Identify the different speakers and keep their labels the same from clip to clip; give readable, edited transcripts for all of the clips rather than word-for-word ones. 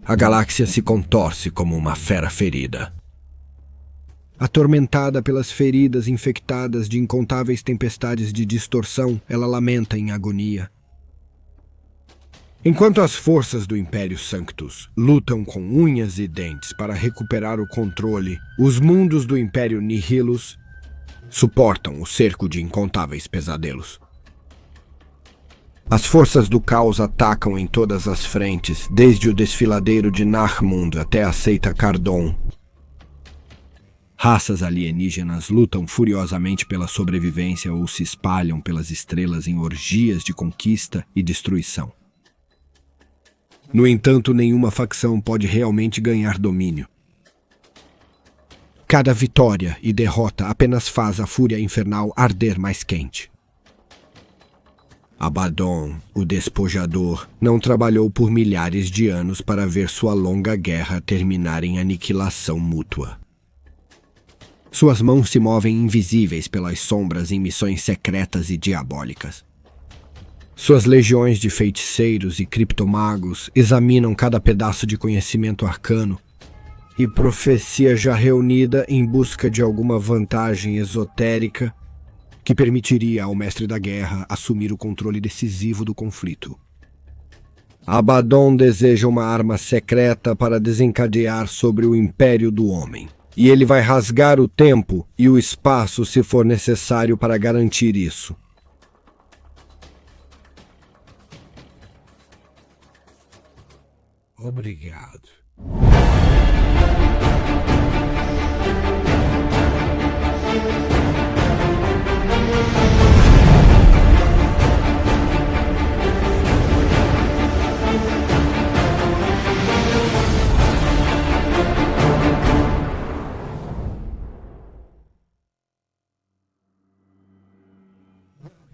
Speaker 1: A galáxia se contorce como uma fera ferida. Atormentada pelas feridas infectadas de incontáveis tempestades de distorção, ela lamenta em agonia. Enquanto as forças do Império Sanctus lutam com unhas e dentes para recuperar o controle, os mundos do Império Nihilus suportam o cerco de incontáveis pesadelos. As forças do caos atacam em todas as frentes, desde o desfiladeiro de Narmund até a seita Cardon. Raças alienígenas lutam furiosamente pela sobrevivência ou se espalham pelas estrelas em orgias de conquista e destruição. No entanto, nenhuma facção pode realmente ganhar domínio. Cada vitória e derrota apenas faz a fúria infernal arder mais quente. Abaddon, o despojador, não trabalhou por milhares de anos para ver sua longa guerra terminar em aniquilação mútua. Suas mãos se movem invisíveis pelas sombras em missões secretas e diabólicas. Suas legiões de feiticeiros e criptomagos examinam cada pedaço de conhecimento arcano e profecia já reunida em busca de alguma vantagem esotérica que permitiria ao mestre da guerra assumir o controle decisivo do conflito. Abaddon deseja uma arma secreta para desencadear sobre o Império do Homem, e ele vai rasgar o tempo e o espaço se for necessário para garantir isso. Obrigado.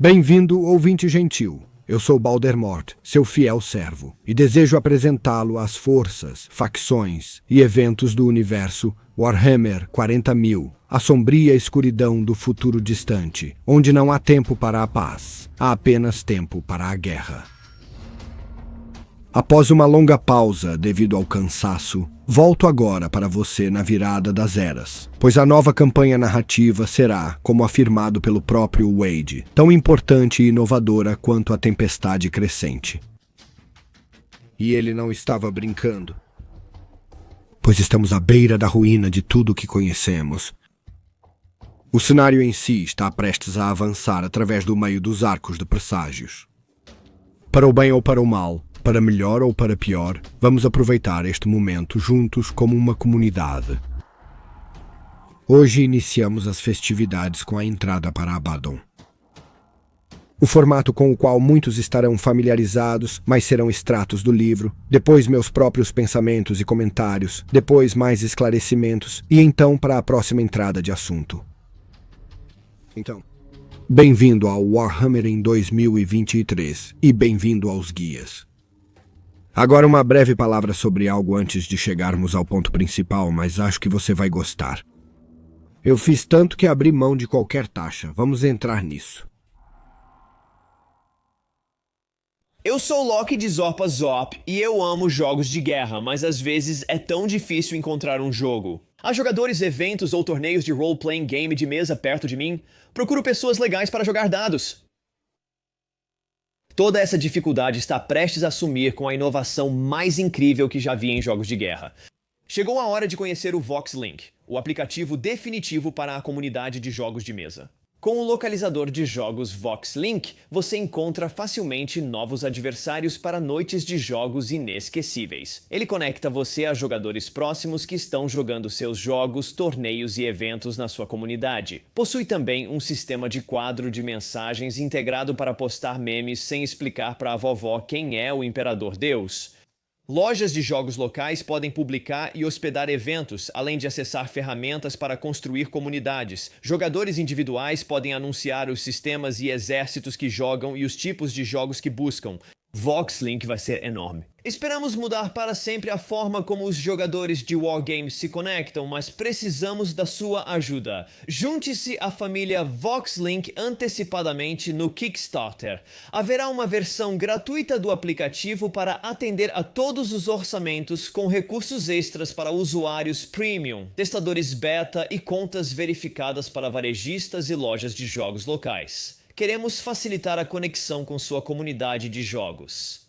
Speaker 1: Bem-vindo, ouvinte gentil. Eu sou Baldermort, seu fiel servo, e desejo apresentá-lo às forças, facções e eventos do universo Warhammer 40.000, a sombria escuridão do futuro distante, onde não há tempo para a paz, há apenas tempo para a guerra. Após uma longa pausa devido ao cansaço, volto agora para você na virada das eras, pois a nova campanha narrativa será, como afirmado pelo próprio Wade, tão importante e inovadora quanto a tempestade crescente. E ele não estava brincando, pois estamos à beira da ruína de tudo o que conhecemos. O cenário em si está prestes a avançar através do meio dos arcos de presságios. Para o bem ou para o mal, para melhor ou para pior, vamos aproveitar este momento juntos como uma comunidade. Hoje iniciamos as festividades com a entrada para Abaddon. O formato com o qual muitos estarão familiarizados, mas serão extratos do livro, depois meus próprios pensamentos e comentários, depois mais esclarecimentos, e então para a próxima entrada de assunto. Então, bem-vindo ao Warhammer em 2023 e bem-vindo aos guias. Agora uma breve palavra sobre algo antes de chegarmos ao ponto principal, mas acho que você vai gostar. Eu fiz tanto que abri mão de qualquer taxa. Vamos entrar nisso.
Speaker 2: Eu sou Loki de Zorpa Zop e eu amo jogos de guerra, mas às vezes é tão difícil encontrar um jogo. Há jogadores, eventos ou torneios de role-playing game de mesa perto de mim? Procuro pessoas legais para jogar dados. Toda essa dificuldade está prestes a sumir com a inovação mais incrível que já vi em jogos de guerra. Chegou a hora de conhecer o VoxLink, o aplicativo definitivo para a comunidade de jogos de mesa. Com o localizador de jogos VoxLink, você encontra facilmente novos adversários para noites de jogos inesquecíveis. Ele conecta você a jogadores próximos que estão jogando seus jogos, torneios e eventos na sua comunidade. Possui também um sistema de quadro de mensagens integrado para postar memes sem explicar para a vovó quem é o Imperador Deus. Lojas de jogos locais podem publicar e hospedar eventos, além de acessar ferramentas para construir comunidades. Jogadores individuais podem anunciar os sistemas e exércitos que jogam e os tipos de jogos que buscam. VoxLink vai ser enorme. Esperamos mudar para sempre a forma como os jogadores de Wargames se conectam, mas precisamos da sua ajuda. Junte-se à família VoxLink antecipadamente no Kickstarter. Haverá uma versão gratuita do aplicativo para atender a todos os orçamentos, com recursos extras para usuários premium, testadores beta e contas verificadas para varejistas e lojas de jogos locais. Queremos facilitar a conexão com sua comunidade de jogos.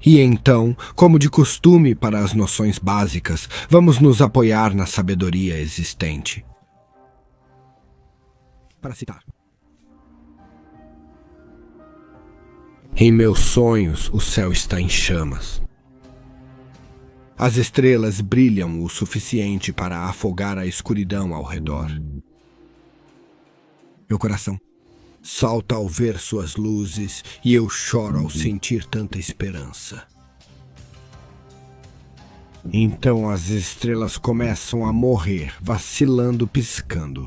Speaker 1: E então, como de costume para as noções básicas, vamos nos apoiar na sabedoria existente. Para citar. Em meus sonhos, o céu está em chamas. As estrelas brilham o suficiente para afogar a escuridão ao redor. Meu coração salta ao ver suas luzes e eu choro ao sentir tanta esperança. Então as estrelas começam a morrer, vacilando, piscando.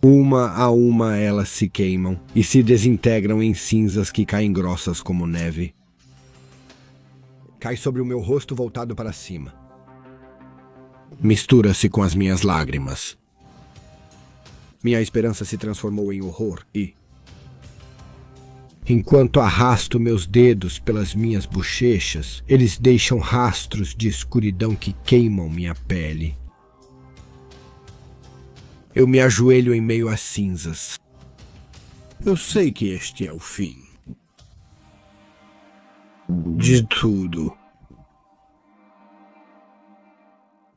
Speaker 1: Uma a uma elas se queimam e se desintegram em cinzas que caem grossas como neve. Cai sobre o meu rosto voltado para cima. Mistura-se com as minhas lágrimas. Minha esperança se transformou em horror e, enquanto arrasto meus dedos pelas minhas bochechas, eles deixam rastros de escuridão que queimam minha pele. Eu me ajoelho em meio às cinzas. Eu sei que este é o fim de tudo.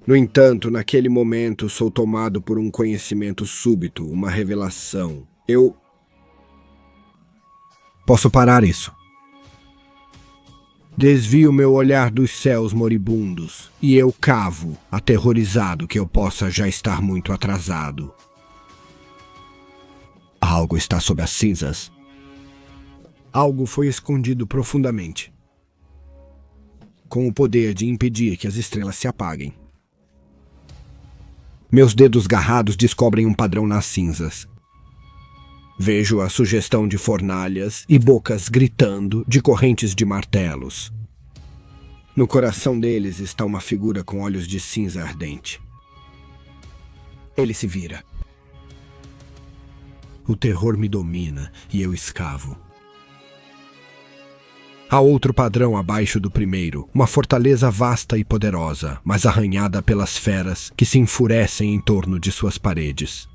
Speaker 1: No entanto, naquele momento sou tomado por um conhecimento súbito, uma revelação. Eu posso parar isso. Desvio meu olhar dos céus moribundos e eu cavo, aterrorizado que eu possa já estar muito atrasado. Algo está sob as cinzas. Algo foi escondido profundamente, com o poder de impedir que as estrelas se apaguem. Meus dedos garrados descobrem um padrão nas cinzas. Vejo a sugestão de fornalhas e bocas gritando de correntes de martelos. No coração deles está uma figura com olhos de cinza ardente. Ele se vira. O terror me domina e eu escavo. Há outro padrão abaixo do primeiro, uma fortaleza vasta e poderosa, mas arranhada pelas feras que se enfurecem em torno de suas paredes.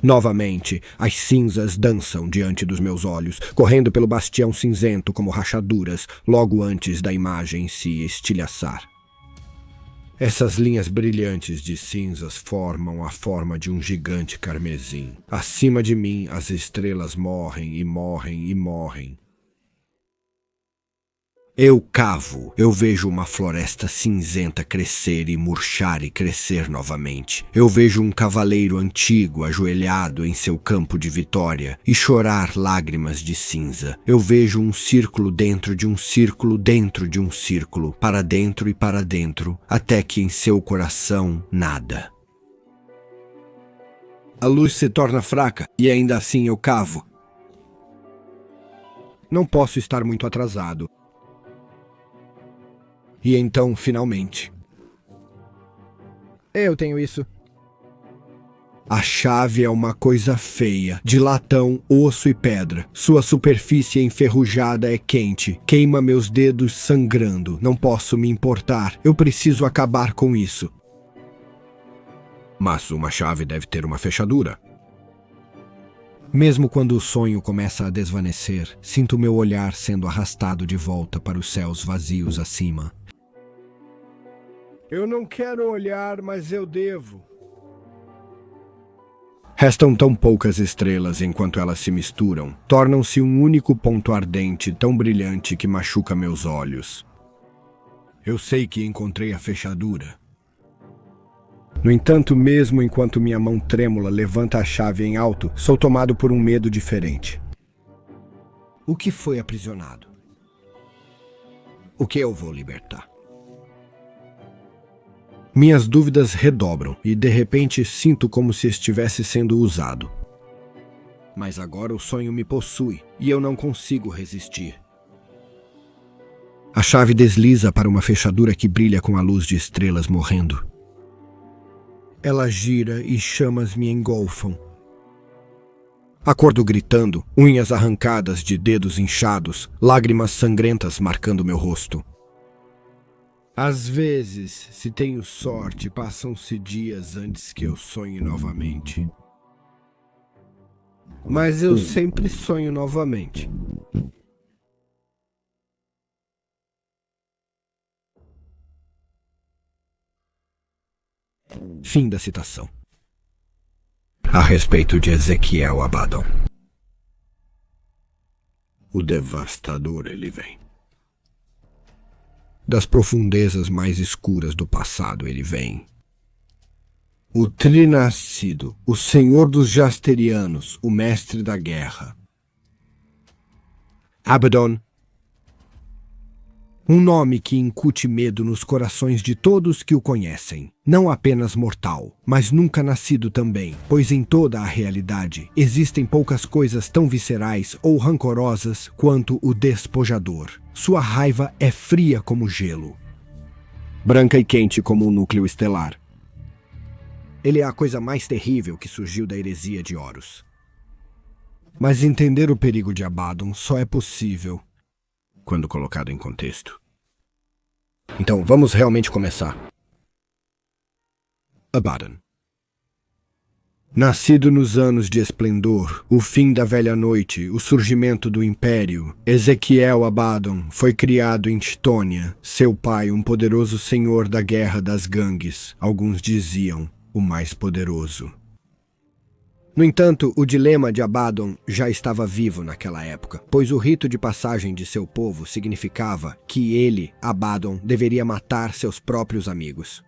Speaker 1: Novamente, as cinzas dançam diante dos meus olhos, correndo pelo bastião cinzento como rachaduras, logo antes da imagem se estilhaçar. Essas linhas brilhantes de cinzas formam a forma de um gigante carmesim. Acima de mim, as estrelas morrem e morrem e morrem. Eu cavo, eu vejo uma floresta cinzenta crescer e murchar e crescer novamente. Eu vejo um cavaleiro antigo ajoelhado em seu campo de vitória e chorar lágrimas de cinza. Eu vejo um círculo dentro de um círculo dentro de um círculo, para dentro e para dentro, até que em seu coração nada. A luz se torna fraca e ainda assim eu cavo. Não posso estar muito atrasado. E então, finalmente... Eu tenho isso. A chave é uma coisa feia, de latão, osso e pedra. Sua superfície enferrujada é quente, queima meus dedos sangrando. Não posso me importar, eu preciso acabar com isso. Mas uma chave deve ter uma fechadura. Mesmo quando o sonho começa a desvanecer, sinto meu olhar sendo arrastado de volta para os céus vazios acima. Eu não quero olhar, mas eu devo. Restam tão poucas estrelas enquanto elas se misturam, tornam-se um único ponto ardente tão brilhante que machuca meus olhos. Eu sei que encontrei a fechadura. No entanto, mesmo enquanto minha mão trêmula levanta a chave em alto, sou tomado por um medo diferente. O que foi aprisionado? O que eu vou libertar? Minhas dúvidas redobram e, de repente, sinto como se estivesse sendo usado. Mas agora o sonho me possui e eu não consigo resistir. A chave desliza para uma fechadura que brilha com a luz de estrelas morrendo. Ela gira e chamas me engolfam. Acordo gritando, unhas arrancadas de dedos inchados, lágrimas sangrentas marcando meu rosto. Às vezes, se tenho sorte, passam-se dias antes que eu sonhe novamente. Mas eu sempre sonho novamente. Fim da citação. A respeito de Ezequiel Abaddon. O devastador ele vem. Das profundezas mais escuras do passado ele vem. O trinascido, o senhor dos Jasterianos, o mestre da guerra. Abaddon. Um nome que incute medo nos corações de todos que o conhecem. Não apenas mortal, mas nunca nascido também, pois em toda a realidade existem poucas coisas tão viscerais ou rancorosas quanto o despojador. Sua raiva é fria como gelo, branca e quente como um núcleo estelar. Ele é a coisa mais terrível que surgiu da heresia de Horus. Mas entender o perigo de Abaddon só é possível quando colocado em contexto. Então, vamos realmente começar. Abaddon. Nascido nos anos de esplendor, o fim da velha noite, o surgimento do império, Ezequiel Abaddon foi criado em Chthônia, seu pai um poderoso senhor da guerra das gangues, alguns diziam, o mais poderoso. No entanto, o dilema de Abaddon já estava vivo naquela época, pois o rito de passagem de seu povo significava que ele, Abaddon, deveria matar seus próprios amigos.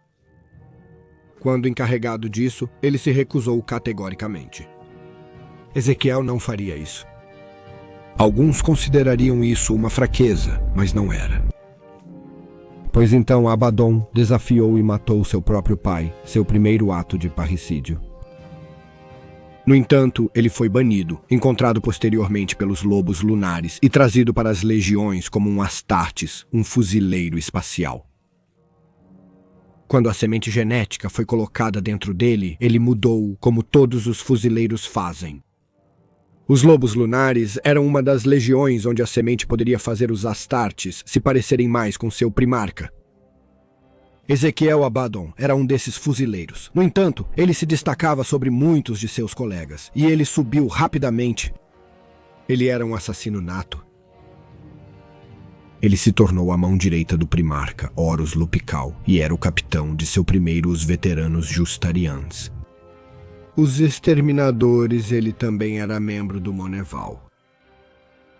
Speaker 1: Quando encarregado disso, ele se recusou categoricamente. Ezequiel não faria isso. Alguns considerariam isso uma fraqueza, mas não era. Pois então Abaddon desafiou e matou seu próprio pai, seu primeiro ato de parricídio. No entanto, ele foi banido, encontrado posteriormente pelos lobos lunares e trazido para as legiões como um Astartes, um fuzileiro espacial. Quando a semente genética foi colocada dentro dele, ele mudou como todos os fuzileiros fazem. Os lobos lunares eram uma das legiões onde a semente poderia fazer os Astartes se parecerem mais com seu primarca. Ezequiel Abaddon era um desses fuzileiros. No entanto, ele se destacava sobre muitos de seus colegas, e ele subiu rapidamente. Ele era um assassino nato. Ele se tornou a mão direita do primarca, Horus Lupical, e era o capitão de seu primeiro os veteranos Justarians. Os exterminadores, ele também era membro do Moneval.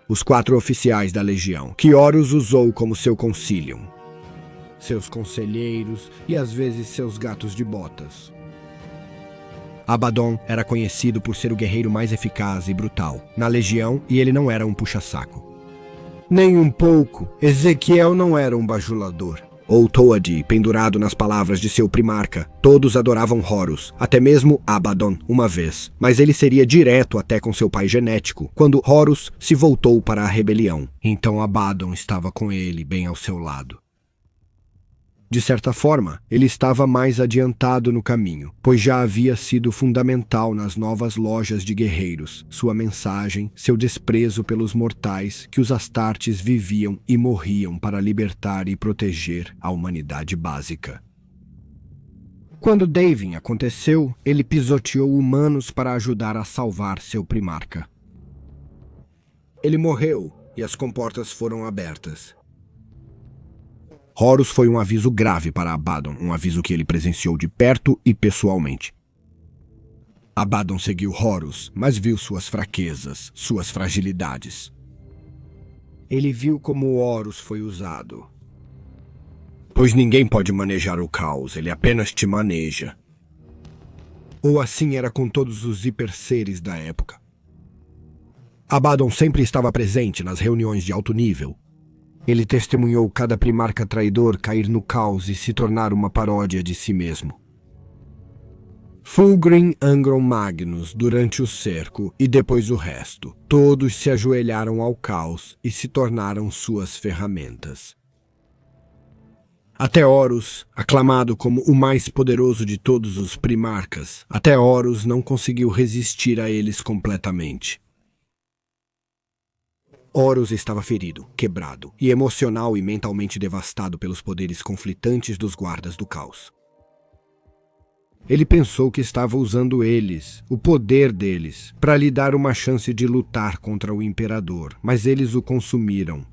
Speaker 1: Os 4 oficiais da legião, que Horus usou como seu concilium. Seus conselheiros e às vezes seus gatos de botas. Abaddon era conhecido por ser o guerreiro mais eficaz e brutal na legião e ele não era um puxa-saco. Nem um pouco, Ezequiel não era um bajulador. Ou Toadi, pendurado nas palavras de seu primarca. Todos adoravam Horus, até mesmo Abaddon uma vez, mas ele seria direto até com seu pai genético, quando Horus se voltou para a rebelião. Então Abaddon estava com ele, bem ao seu lado. De certa forma, ele estava mais adiantado no caminho, pois já havia sido fundamental nas novas lojas de guerreiros, sua mensagem, seu desprezo pelos mortais que os Astartes viviam e morriam para libertar e proteger a humanidade básica. Quando Davin aconteceu, ele pisoteou humanos para ajudar a salvar seu primarca. Ele morreu e as comportas foram abertas. Horus foi um aviso grave para Abaddon, um aviso que ele presenciou de perto e pessoalmente. Abaddon seguiu Horus, mas viu suas fraquezas, suas fragilidades. Ele viu como Horus foi usado. Pois ninguém pode manejar o caos, ele apenas te maneja. Ou assim era com todos os hiperseres da época. Abaddon sempre estava presente nas reuniões de alto nível. Ele testemunhou cada primarca traidor cair no caos e se tornar uma paródia de si mesmo. Fulgrim Angron Magnus durante o cerco e depois o resto. Todos se ajoelharam ao caos e se tornaram suas ferramentas. Até Horus, aclamado como o mais poderoso de todos os primarcas, até Horus não conseguiu resistir a eles completamente. Horus estava ferido, quebrado e emocional e mentalmente devastado pelos poderes conflitantes dos guardas do caos. Ele pensou que estava usando eles, o poder deles, para lhe dar uma chance de lutar contra o Imperador, mas eles o consumiram.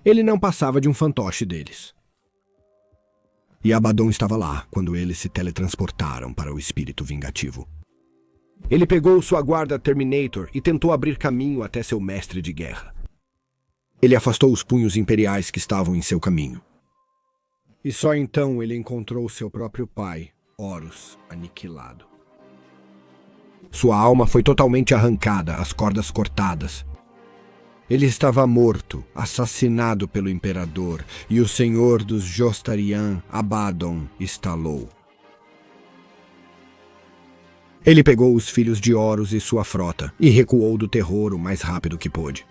Speaker 1: Ele não passava de um fantoche deles. E Abaddon estava lá, quando eles se teletransportaram para o espírito vingativo. Ele pegou sua guarda Terminator e tentou abrir caminho até seu mestre de guerra. Ele afastou os punhos imperiais que estavam em seu caminho. E só então ele encontrou seu próprio pai, Horus, aniquilado. Sua alma foi totalmente arrancada, as cordas cortadas. Ele estava morto, assassinado pelo Imperador, e o Senhor dos Jostarian, Abaddon, estalou. Ele pegou os filhos de Horus e sua frota, e recuou do terror o mais rápido que pôde.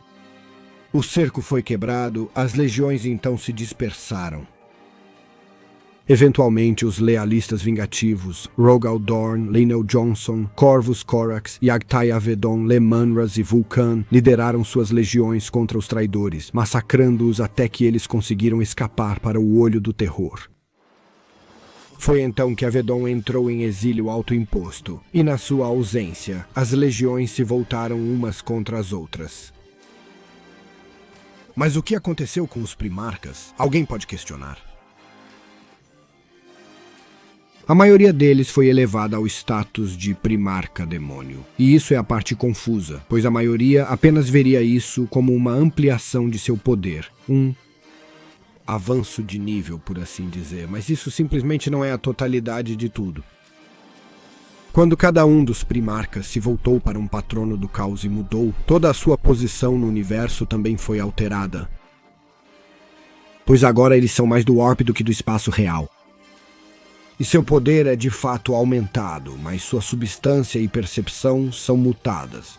Speaker 1: O cerco foi quebrado, as legiões então se dispersaram. Eventualmente, os lealistas vingativos, Rogal Dorn, Lionel Johnson, Corvus Corax, Yagtai Avedon, Lemanras e Vulcan lideraram suas legiões contra os traidores, massacrando-os até que eles conseguiram escapar para o olho do terror. Foi então que Avedon entrou em exílio autoimposto, e na sua ausência, as legiões se voltaram umas contra as outras. Mas o que aconteceu com os primarcas? Alguém pode questionar. A maioria deles foi elevada ao status de primarca demônio. E isso é a parte confusa, pois a maioria apenas veria isso como uma ampliação de seu poder, um avanço de nível, por assim dizer, mas isso simplesmente não é a totalidade de tudo. Quando cada um dos primarcas se voltou para um patrono do caos e mudou, toda a sua posição no universo também foi alterada. Pois agora eles são mais do Warp do que do espaço real. E seu poder é de fato aumentado, mas sua substância e percepção são mutadas.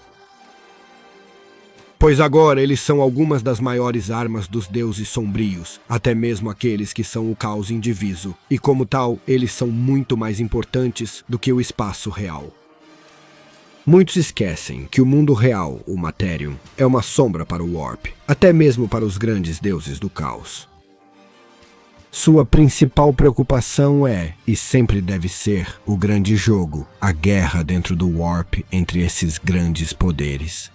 Speaker 1: Pois agora eles são algumas das maiores armas dos deuses sombrios, até mesmo aqueles que são o caos indiviso, e como tal, eles são muito mais importantes do que o espaço real. Muitos esquecem que o mundo real, o Materium, é uma sombra para o Warp, até mesmo para os grandes deuses do caos. Sua principal preocupação é, e sempre deve ser, o grande jogo, a guerra dentro do Warp entre esses grandes poderes.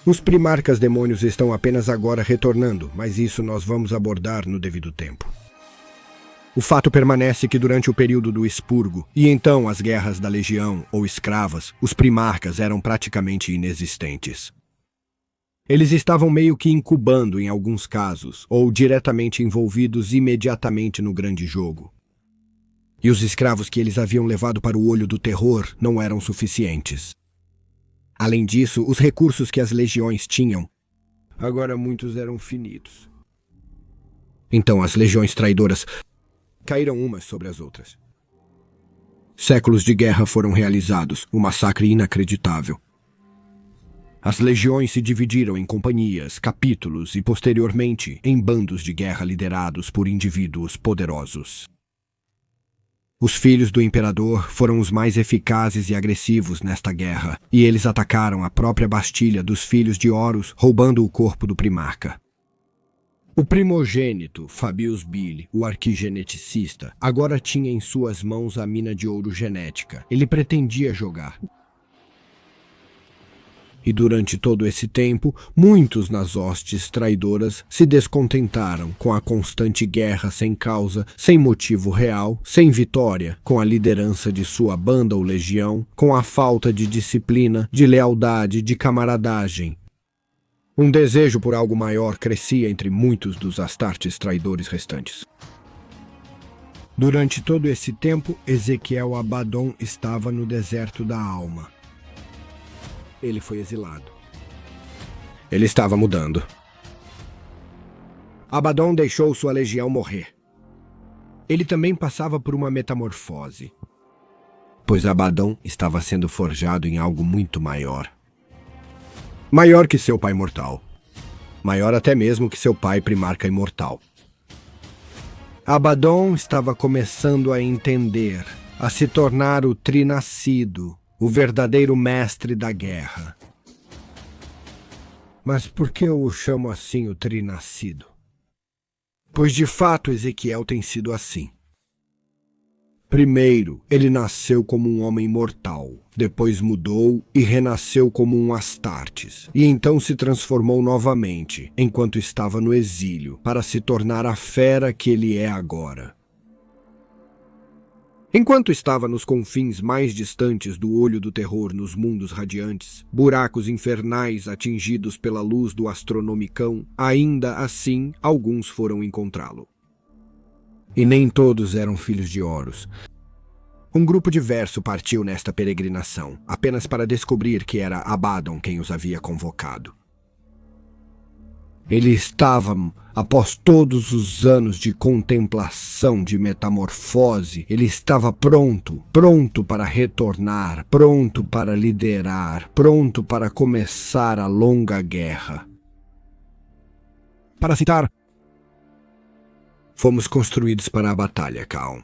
Speaker 1: Os primarcas demônios estão apenas agora retornando, mas isso nós vamos abordar no devido tempo. O fato permanece que durante o período do expurgo, e então as guerras da Legião ou escravas, os primarcas eram praticamente inexistentes. Eles estavam meio que incubando em alguns casos, ou diretamente envolvidos imediatamente no grande jogo. E os escravos que eles haviam levado para o olho do terror não eram suficientes. Além disso, os recursos que as legiões tinham, agora muitos eram finitos. Então as legiões traidoras caíram umas sobre as outras. Séculos de guerra foram realizados, um massacre inacreditável. As legiões se dividiram em companhias, capítulos e, posteriormente, em bandos de guerra liderados por indivíduos poderosos. Os filhos do Imperador foram os mais eficazes e agressivos nesta guerra, e eles atacaram a própria Bastilha dos filhos de Horus, roubando o corpo do primarca. O primogênito, Fabius Billy, o arquigeneticista, agora tinha em suas mãos a mina de ouro genética. Ele pretendia jogar. E durante todo esse tempo, muitos nas hostes traidoras se descontentaram com a constante guerra sem causa, sem motivo real, sem vitória, com a liderança de sua banda ou legião, com a falta de disciplina, de lealdade, de camaradagem. Um desejo por algo maior crescia entre muitos dos Astartes traidores restantes. Durante todo esse tempo, Ezequiel Abaddon estava no deserto da alma. Ele foi exilado. Ele estava mudando. Abaddon deixou sua legião morrer. Ele também passava por uma metamorfose, pois Abaddon estava sendo forjado em algo muito maior. Maior que seu pai mortal. Maior até mesmo que seu pai primarca imortal. Abaddon estava começando a entender, a se tornar o trinascido, o verdadeiro mestre da guerra. Mas por que eu o chamo assim, o trinascido? Pois de fato Ezequiel tem sido assim. Primeiro, ele nasceu como um homem mortal, depois mudou e renasceu como um Astartes, e então se transformou novamente, enquanto estava no exílio, para se tornar a fera que ele é agora. Enquanto estava nos confins mais distantes do olho do terror nos mundos radiantes, buracos infernais atingidos pela luz do astronomicão, ainda assim alguns foram encontrá-lo. E nem todos eram filhos de Horus. Um grupo diverso partiu nesta peregrinação, apenas para descobrir que era Abaddon quem os havia convocado. Ele estava, após todos os anos de contemplação, de metamorfose, ele estava pronto para retornar, pronto para liderar, pronto para começar a longa guerra. Para citar: fomos construídos para a batalha, Kaon.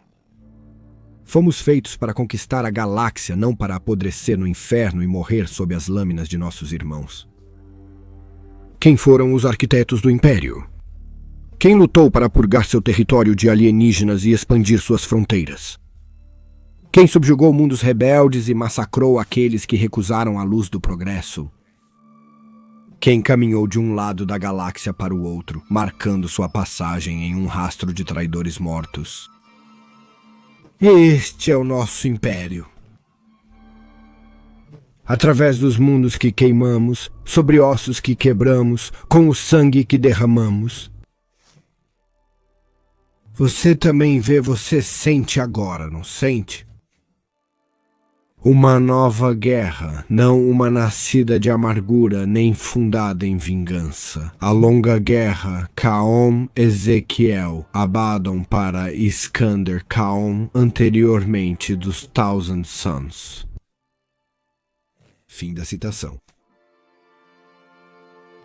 Speaker 1: Fomos feitos para conquistar a galáxia, não para apodrecer no inferno e morrer sob as lâminas de nossos irmãos. Quem foram os arquitetos do Império? Quem lutou para purgar seu território de alienígenas e expandir suas fronteiras? Quem subjugou mundos rebeldes e massacrou aqueles que recusaram a luz do progresso? Quem caminhou de um lado da galáxia para o outro, marcando sua passagem em um rastro de traidores mortos? Este é o nosso império. Através dos mundos que queimamos, sobre ossos que quebramos, com o sangue que derramamos. Você também vê, você sente agora, não sente? Uma nova guerra, não uma nascida de amargura nem fundada em vingança. A longa guerra, Kaon Ezequiel, Abaddon para Iskander Kaon, anteriormente dos Thousand Sons. Fim da citação.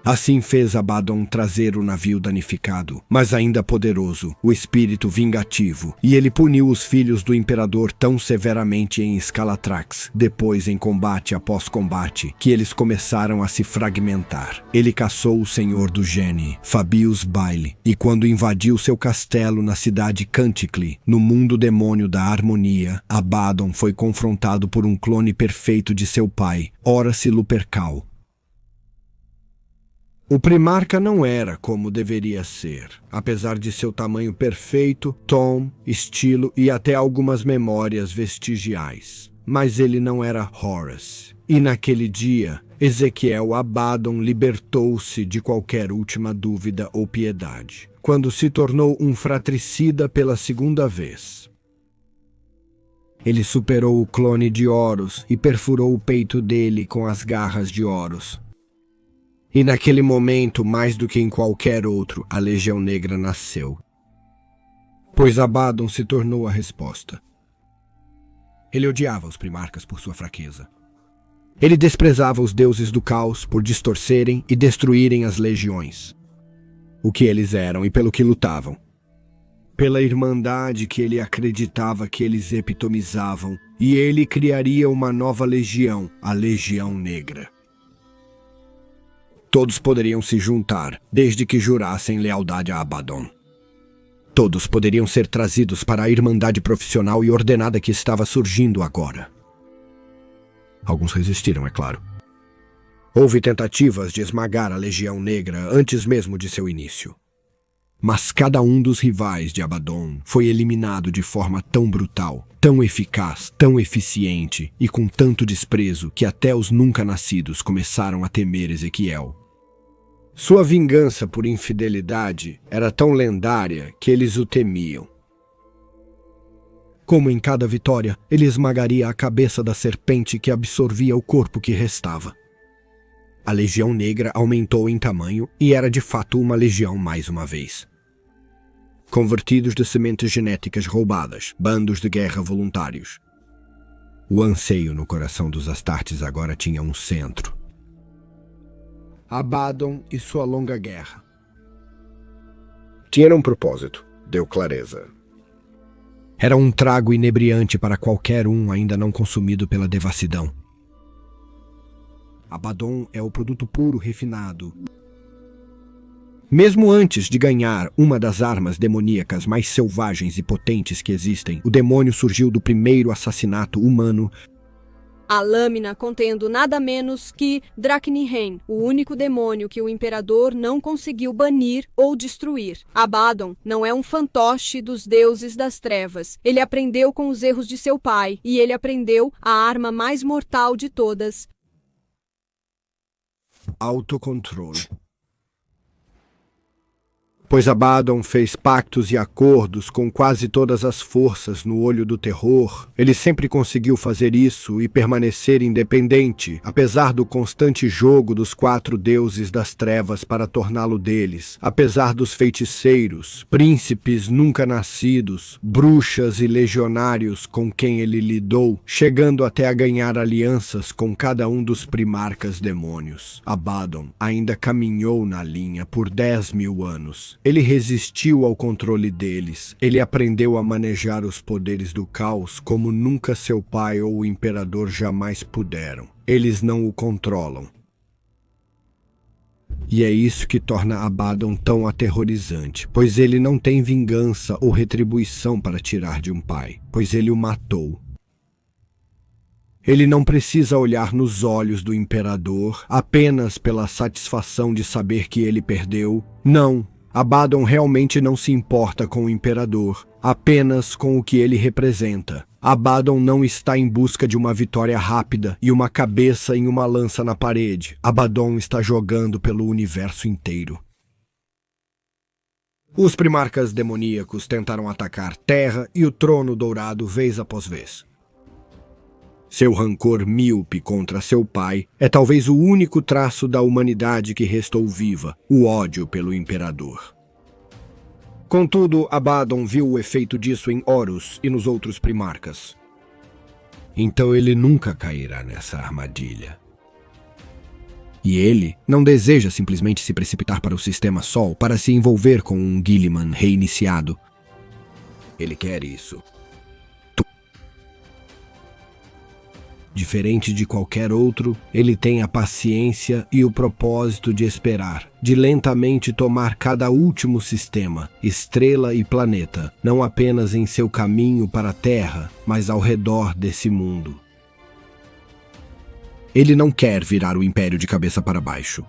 Speaker 1: Assim fez Abaddon trazer o navio danificado, mas ainda poderoso, o espírito vingativo, e ele puniu os filhos do imperador tão severamente em Scalatrax, depois em combate após combate, que eles começaram a se fragmentar. Ele caçou o senhor do Gene, Fabius Baile, e quando invadiu seu castelo na cidade Canticli, no mundo demônio da harmonia, Abaddon foi confrontado por um clone perfeito de seu pai, Horace Lupercal. O primarca não era como deveria ser, apesar de seu tamanho perfeito, tom, estilo e até algumas memórias vestigiais. Mas ele não era Horus. E naquele dia, Ezequiel Abaddon libertou-se de qualquer última dúvida ou piedade, quando se tornou um fratricida pela segunda vez. Ele superou o clone de Horus e perfurou o peito dele com as garras de Horus. E naquele momento, mais do que em qualquer outro, a Legião Negra nasceu. Pois Abaddon se tornou a resposta. Ele odiava os primarcas por sua fraqueza. Ele desprezava os deuses do caos por distorcerem e destruírem as legiões. O que eles eram e pelo que lutavam. Pela irmandade que ele acreditava que eles epitomizavam, e ele criaria uma nova legião, a Legião Negra. Todos poderiam se juntar, desde que jurassem lealdade a Abaddon. Todos poderiam ser trazidos para a irmandade profissional e ordenada que estava surgindo agora. Alguns resistiram, é claro. Houve tentativas de esmagar a Legião Negra antes mesmo de seu início. Mas cada um dos rivais de Abaddon foi eliminado de forma tão brutal, tão eficaz, tão eficiente e com tanto desprezo que até os nunca nascidos começaram a temer Ezequiel. Sua vingança por infidelidade era tão lendária que eles o temiam. Como em cada vitória, ele esmagaria a cabeça da serpente que absorvia o corpo que restava. A Legião Negra aumentou em tamanho e era de fato uma legião mais uma vez. Convertidos de sementes genéticas roubadas, bandos de guerra voluntários. O anseio no coração dos Astartes agora tinha um centro. Abaddon e sua longa guerra. Tinha um propósito, deu clareza. Era um trago inebriante para qualquer um ainda não consumido pela devassidão. Abaddon é o produto puro refinado. Mesmo antes de ganhar uma das armas demoníacas mais selvagens e potentes que existem, o demônio surgiu do primeiro assassinato humano.
Speaker 3: A lâmina contendo nada menos que Draknihrain, o único demônio que o imperador não conseguiu banir ou destruir. Abaddon não é um fantoche dos deuses das trevas. Ele aprendeu com os erros de seu pai, e ele aprendeu a arma mais mortal de todas.
Speaker 1: Autocontrole. Pois Abaddon fez pactos e acordos com quase todas as forças no olho do terror, ele sempre conseguiu fazer isso e permanecer independente, apesar do constante jogo dos 4 deuses das trevas para torná-lo deles, apesar dos feiticeiros, príncipes nunca nascidos, bruxas e legionários com quem ele lidou, chegando até a ganhar alianças com cada um dos primarcas demônios. Abaddon ainda caminhou na linha por 10.000 anos. Ele resistiu ao controle deles. Ele aprendeu a manejar os poderes do caos como nunca seu pai ou o imperador jamais puderam. Eles não o controlam. E é isso que torna Abaddon tão aterrorizante, pois ele não tem vingança ou retribuição para tirar de um pai, pois ele o matou. Ele não precisa olhar nos olhos do imperador apenas pela satisfação de saber que ele perdeu. Não. Abaddon realmente não se importa com o imperador, apenas com o que ele representa. Abaddon não está em busca de uma vitória rápida e uma cabeça em uma lança na parede. Abaddon está jogando pelo universo inteiro. Os primarcas demoníacos tentaram atacar Terra e o Trono Dourado vez após vez. Seu rancor míope contra seu pai é talvez o único traço da humanidade que restou viva, o ódio pelo imperador. Contudo, Abaddon viu o efeito disso em Horus e nos outros primarcas. Então ele nunca cairá nessa armadilha. E ele não deseja simplesmente se precipitar para o Sistema Sol para se envolver com um Guilliman reiniciado. Ele quer isso. Diferente de qualquer outro, ele tem a paciência e o propósito de esperar, de lentamente tomar cada último sistema, estrela e planeta, não apenas em seu caminho para a Terra, mas ao redor desse mundo. Ele não quer virar o Império de cabeça para baixo.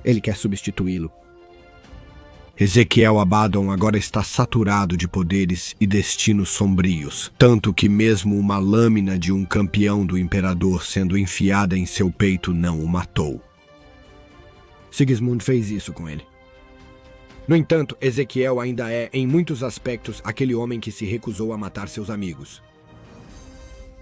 Speaker 1: Ele quer substituí-lo. Ezequiel Abaddon agora está saturado de poderes e destinos sombrios, tanto que mesmo uma lâmina de um campeão do imperador sendo enfiada em seu peito não o matou. Sigismund fez isso com ele. No entanto, Ezequiel ainda é, em muitos aspectos, aquele homem que se recusou a matar seus amigos.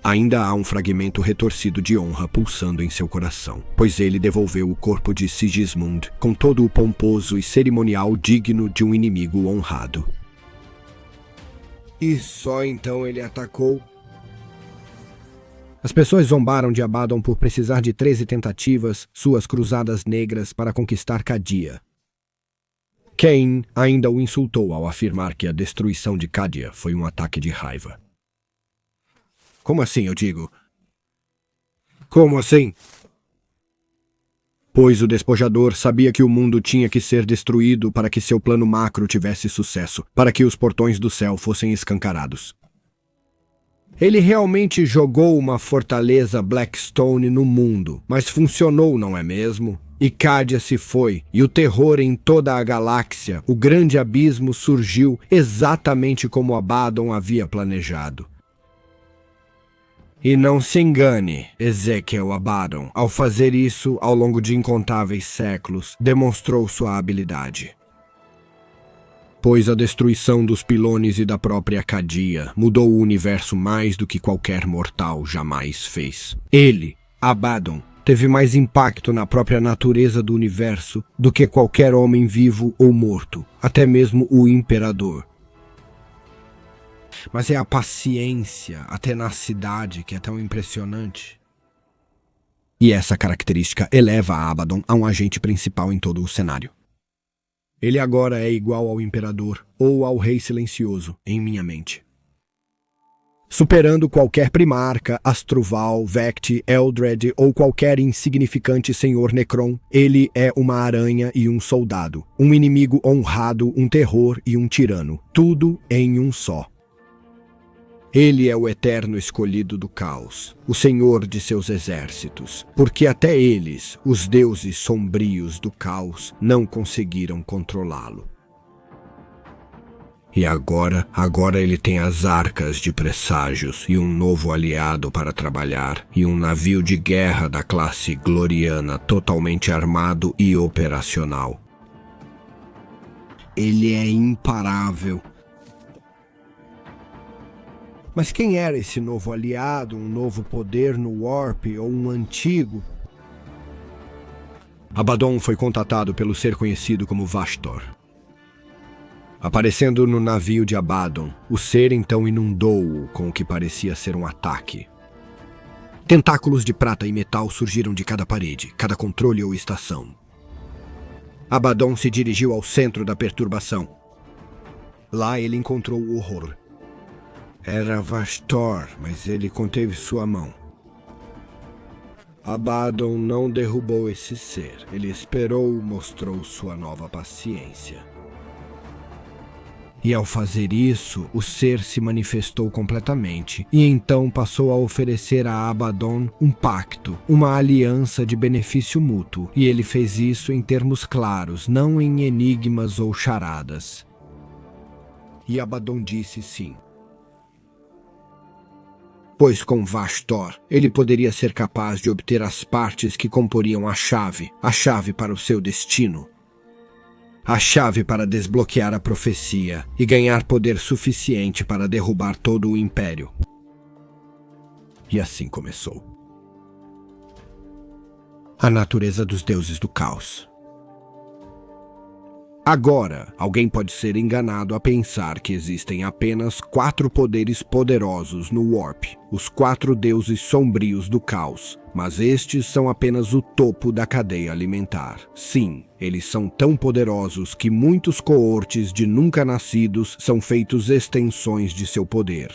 Speaker 1: Ainda há um fragmento retorcido de honra pulsando em seu coração, pois ele devolveu o corpo de Sigismund com todo o pomposo e cerimonial digno de um inimigo honrado. E só então ele atacou? As pessoas zombaram de Abaddon por precisar de 13 tentativas, suas cruzadas negras, para conquistar Cadia. Cain ainda o insultou ao afirmar que a destruição de Cadia foi um ataque de raiva. Como assim, eu digo? Como assim? Pois o despojador sabia que o mundo tinha que ser destruído para que seu plano macro tivesse sucesso, para que os portões do céu fossem escancarados. Ele realmente jogou uma fortaleza Blackstone no mundo, mas funcionou, não é mesmo? E Cadia se foi, e o terror em toda a galáxia, o grande abismo surgiu exatamente como Abaddon havia planejado. E não se engane, Ezequiel Abaddon, ao fazer isso ao longo de incontáveis séculos, demonstrou sua habilidade. Pois a destruição dos pilones e da própria Cadia mudou o universo mais do que qualquer mortal jamais fez. Ele, Abaddon, teve mais impacto na própria natureza do universo do que qualquer homem vivo ou morto, até mesmo o imperador. Mas é a paciência, a tenacidade que é tão impressionante. E essa característica eleva a Abaddon a um agente principal em todo o cenário. Ele agora é igual ao imperador ou ao rei silencioso em minha mente. Superando qualquer primarca, Astroval, Vect, Eldred ou qualquer insignificante senhor Necron, ele é uma aranha e um soldado, um inimigo honrado, um terror e um tirano, tudo em um só. Ele é o eterno escolhido do caos, o senhor de seus exércitos, porque até eles, os deuses sombrios do caos, não conseguiram controlá-lo. E agora ele tem as arcas de presságios e um novo aliado para trabalhar, e um navio de guerra da classe gloriana totalmente armado e operacional. Ele é imparável. Mas quem era esse novo aliado, um novo poder no Warp ou um antigo? Abaddon foi contatado pelo ser conhecido como Vastor. Aparecendo no navio de Abaddon, o ser então inundou-o com o que parecia ser um ataque. Tentáculos de prata e metal surgiram de cada parede, cada controle ou estação. Abaddon se dirigiu ao centro da perturbação. Lá ele encontrou o horror. Era Vastor, mas ele conteve sua mão. Abaddon não derrubou esse ser. Ele esperou e mostrou sua nova paciência. E ao fazer isso, o ser se manifestou completamente, e então passou a oferecer a Abaddon um pacto, uma aliança de benefício mútuo, e ele fez isso em termos claros, não em enigmas ou charadas. E Abaddon disse sim. Pois com Vastor, ele poderia ser capaz de obter as partes que comporiam a chave para o seu destino. A chave para desbloquear a profecia e ganhar poder suficiente para derrubar todo o Império. E assim começou. A natureza dos deuses do caos. Agora, alguém pode ser enganado a pensar que existem apenas 4 poderes poderosos no Warp, os 4 deuses sombrios do caos, mas estes são apenas o topo da cadeia alimentar. Sim, eles são tão poderosos que muitos coortes de nunca nascidos são feitos extensões de seu poder.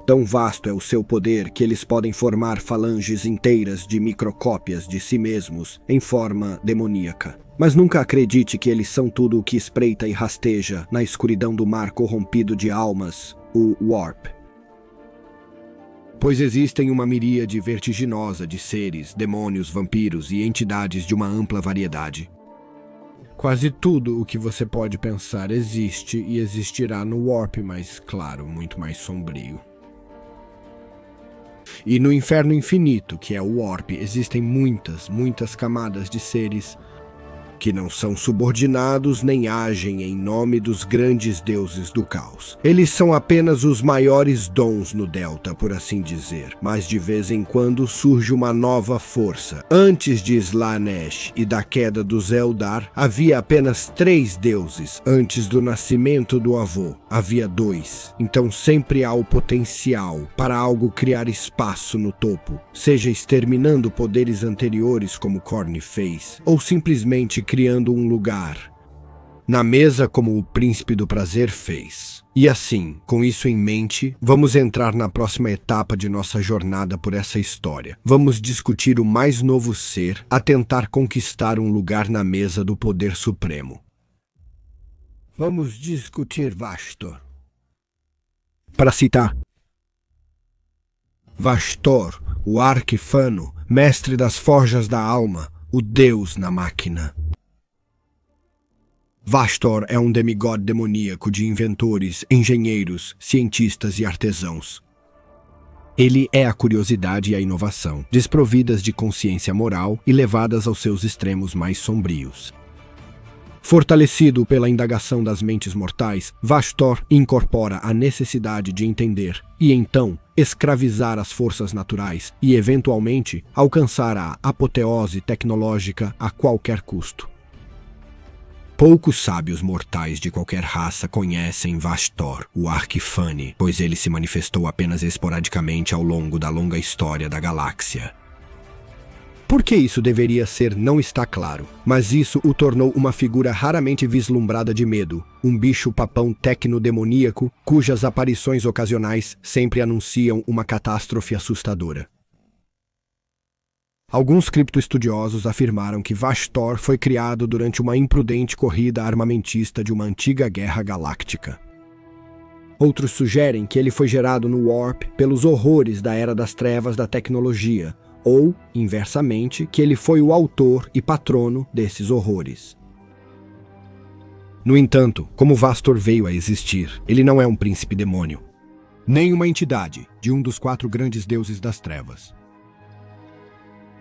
Speaker 1: Tão vasto é o seu poder que eles podem formar falanges inteiras de microcópias de si mesmos em forma demoníaca. Mas nunca acredite que eles são tudo o que espreita e rasteja na escuridão do mar corrompido de almas, o Warp. Pois existem uma miríade vertiginosa de seres, demônios, vampiros e entidades de uma ampla variedade. Quase tudo o que você pode pensar existe e existirá no Warp, mas, claro, muito mais sombrio. E no Inferno Infinito, que é o Warp, existem muitas camadas de seres que não são subordinados nem agem em nome dos grandes deuses do caos. Eles são apenas os maiores dons no Delta, por assim dizer, mas de vez em quando surge uma nova força. Antes de Slaanesh e da queda dos Eldar, havia apenas 3 deuses. Antes do nascimento do avô, havia 2. Então sempre há o potencial para algo criar espaço no topo, seja exterminando poderes anteriores como Khorne fez, ou simplesmente criando um lugar na mesa como o Príncipe do Prazer fez. E assim, com isso em mente, vamos entrar na próxima etapa de nossa jornada por essa história. Vamos discutir o mais novo ser a tentar conquistar um lugar na mesa do poder supremo. Vamos discutir Vastor. Para citar, Vastor, o Arquifano, mestre das forjas da alma, o Deus na máquina. Vastor é um demigod demoníaco de inventores, engenheiros, cientistas e artesãos. Ele é a curiosidade e a inovação, desprovidas de consciência moral e levadas aos seus extremos mais sombrios. Fortalecido pela indagação das mentes mortais, Vastor incorpora a necessidade de entender e, então, escravizar as forças naturais e, eventualmente, alcançar a apoteose tecnológica a qualquer custo. Poucos sábios mortais de qualquer raça conhecem Vastor, o Arquifani, pois ele se manifestou apenas esporadicamente ao longo da longa história da galáxia. Por que isso deveria ser não está claro, mas isso o tornou uma figura raramente vislumbrada de medo, um bicho-papão tecno-demoníaco cujas aparições ocasionais sempre anunciam uma catástrofe assustadora. Alguns criptoestudiosos afirmaram que Vastor foi criado durante uma imprudente corrida armamentista de uma antiga guerra galáctica. Outros sugerem que ele foi gerado no Warp pelos horrores da Era das Trevas da tecnologia, ou, inversamente, que ele foi o autor e patrono desses horrores. No entanto, como Vastor veio a existir, ele não é um príncipe demônio, nem uma entidade de um dos 4 grandes deuses das trevas.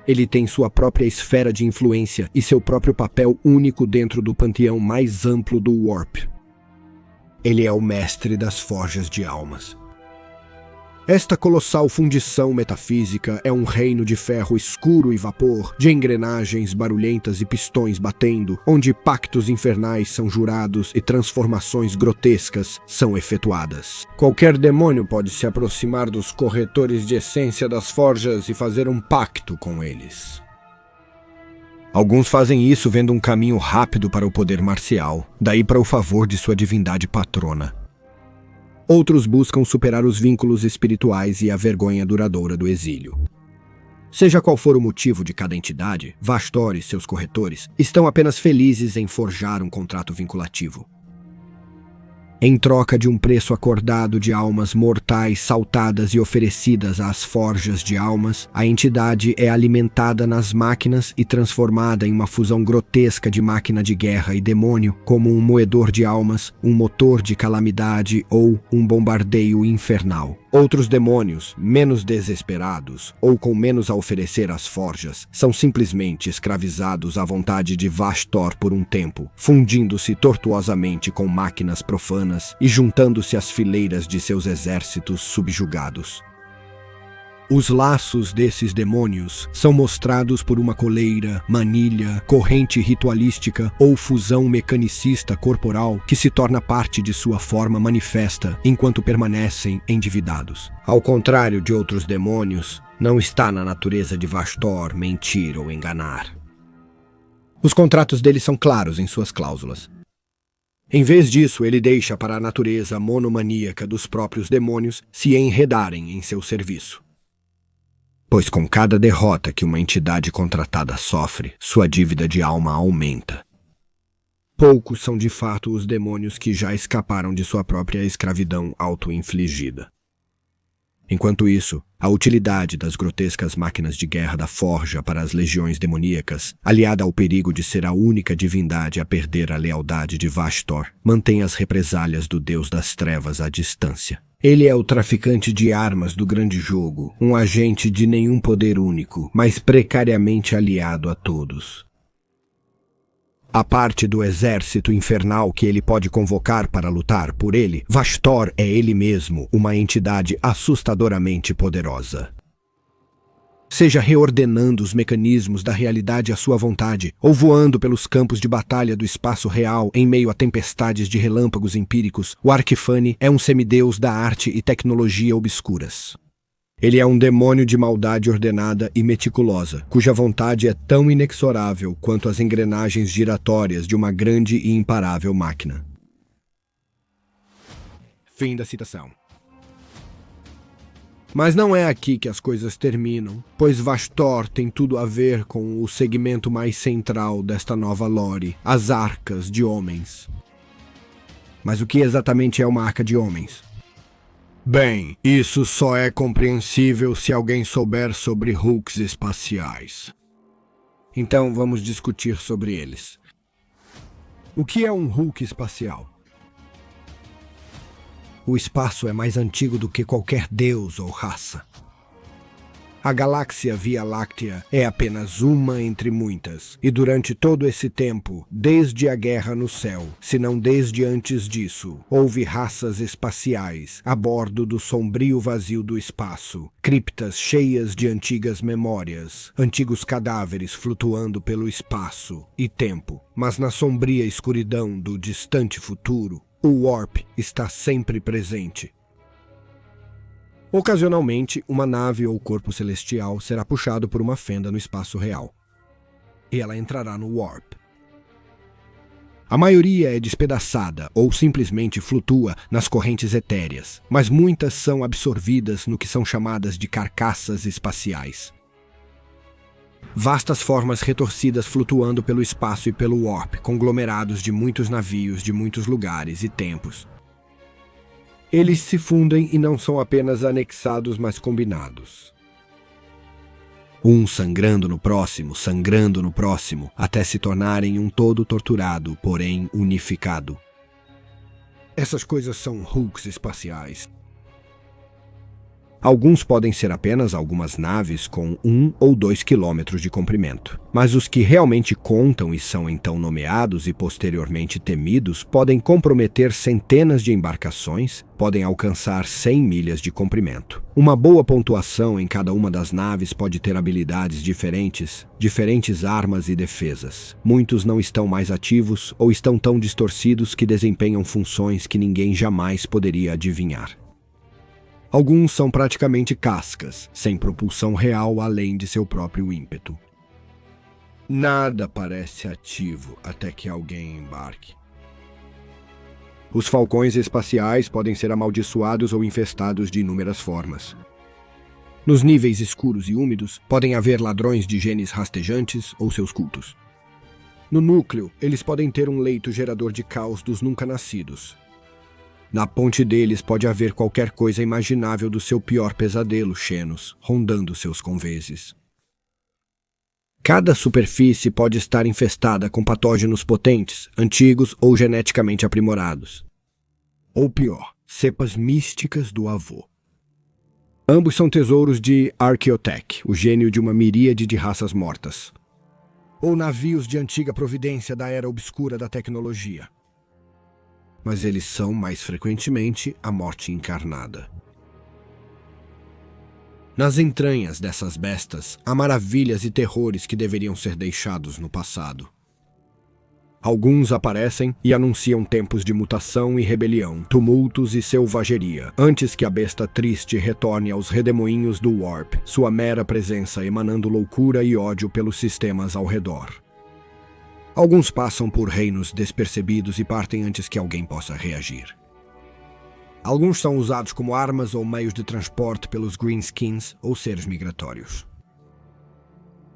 Speaker 1: Ele tem sua própria esfera de influência e seu próprio papel único dentro do panteão mais amplo do Warp. Ele é o mestre das forjas de almas. Esta colossal fundição metafísica é um reino de ferro escuro e vapor, de engrenagens barulhentas e pistões batendo, onde pactos infernais são jurados e transformações grotescas são efetuadas. Qualquer demônio pode se aproximar dos corretores de essência das forjas e fazer um pacto com eles. Alguns fazem isso vendo um caminho rápido para o poder marcial, daí para o favor de sua divindade patrona. Outros buscam superar os vínculos espirituais e a vergonha duradoura do exílio. Seja qual for o motivo de cada entidade, Vastor e seus corretores estão apenas felizes em forjar um contrato vinculativo. Em troca de um preço acordado de almas mortais saltadas e oferecidas às forjas de almas, a entidade é alimentada nas máquinas e transformada em uma fusão grotesca de máquina de guerra e demônio, como um moedor de almas, um motor de calamidade ou um bombardeio infernal. Outros demônios, menos desesperados ou com menos a oferecer às forjas, são simplesmente escravizados à vontade de Vastor por um tempo, fundindo-se tortuosamente com máquinas profanas e juntando-se às fileiras de seus exércitos subjugados. Os laços desses demônios são mostrados por uma coleira, manilha, corrente ritualística ou fusão mecanicista corporal que se torna parte de sua forma manifesta enquanto permanecem endividados. Ao contrário de outros demônios, não está na natureza de Vastor mentir ou enganar. Os contratos dele são claros em suas cláusulas. Em vez disso, ele deixa para a natureza monomaníaca dos próprios demônios se enredarem em seu serviço. Pois com cada derrota que uma entidade contratada sofre, sua dívida de alma aumenta. Poucos são de fato os demônios que já escaparam de sua própria escravidão auto-infligida. Enquanto isso, a utilidade das grotescas máquinas de guerra da forja para as legiões demoníacas, aliada ao perigo de ser a única divindade a perder a lealdade de Vastor, mantém as represálias do Deus das Trevas à distância. Ele é o traficante de armas do grande jogo, um agente de nenhum poder único, mas precariamente aliado a todos. A parte do exército infernal que ele pode convocar para lutar por ele, Vastor é ele mesmo uma entidade assustadoramente poderosa. Seja reordenando os mecanismos da realidade à sua vontade, ou voando pelos campos de batalha do espaço real em meio a tempestades de relâmpagos empíricos, o Arquifani é um semideus da arte e tecnologia obscuras. Ele é um demônio de maldade ordenada e meticulosa, cuja vontade é tão inexorável quanto as engrenagens giratórias de uma grande e imparável máquina. Fim da citação. Mas não é aqui que as coisas terminam, pois Vastor tem tudo a ver com o segmento mais central desta nova lore, as arcas de homens. Mas o que exatamente é uma arca de homens? Bem, isso só é compreensível se alguém souber sobre Hulks espaciais. Então vamos discutir sobre eles. O que é um Hulk espacial? O espaço é mais antigo do que qualquer deus ou raça. A galáxia Via Láctea é apenas uma entre muitas, e durante todo esse tempo, desde a Guerra no Céu, se não desde antes disso, houve raças espaciais a bordo do sombrio vazio do espaço, criptas cheias de antigas memórias, antigos cadáveres flutuando pelo espaço e tempo. Mas na sombria escuridão do distante futuro, o Warp está sempre presente. Ocasionalmente, uma nave ou corpo celestial será puxado por uma fenda no espaço real, e ela entrará no Warp. A maioria é despedaçada ou simplesmente flutua nas correntes etéreas, mas muitas são absorvidas no que são chamadas de carcaças espaciais. Vastas formas retorcidas flutuando pelo espaço e pelo Warp, conglomerados de muitos navios de muitos lugares e tempos. Eles se fundem e não são apenas anexados, mas combinados. Um sangrando no próximo, até se tornarem um todo torturado, porém unificado. Essas coisas são hulks espaciais. Alguns podem ser apenas algumas naves com 1 ou 2 quilômetros de comprimento. Mas os que realmente contam e são então nomeados e posteriormente temidos podem comprometer centenas de embarcações, podem alcançar 100 milhas de comprimento. Uma boa pontuação em cada uma das naves pode ter habilidades diferentes armas e defesas. Muitos não estão mais ativos ou estão tão distorcidos que desempenham funções que ninguém jamais poderia adivinhar. Alguns são praticamente cascas, sem propulsão real além de seu próprio ímpeto. Nada parece ativo até que alguém embarque. Os falcões espaciais podem ser amaldiçoados ou infestados de inúmeras formas. Nos níveis escuros e úmidos, podem haver ladrões de genes rastejantes ou seus cultos. No núcleo, eles podem ter um leito gerador de caos dos nunca nascidos. Na ponte deles pode haver qualquer coisa imaginável do seu pior pesadelo, Xenos, rondando seus conveses. Cada superfície pode estar infestada com patógenos potentes, antigos ou geneticamente aprimorados. Ou pior, cepas místicas do avô. Ambos são tesouros de Archaeotech, o gênio de uma miríade de raças mortas. Ou navios de antiga providência da era obscura da tecnologia. Mas eles são, mais frequentemente, a morte encarnada. Nas entranhas dessas bestas, há maravilhas e terrores que deveriam ser deixados no passado. Alguns aparecem e anunciam tempos de mutação e rebelião, tumultos e selvageria, antes que a besta triste retorne aos redemoinhos do Warp, sua mera presença emanando loucura e ódio pelos sistemas ao redor. Alguns passam por reinos despercebidos e partem antes que alguém possa reagir. Alguns são usados como armas ou meios de transporte pelos Greenskins ou seres migratórios.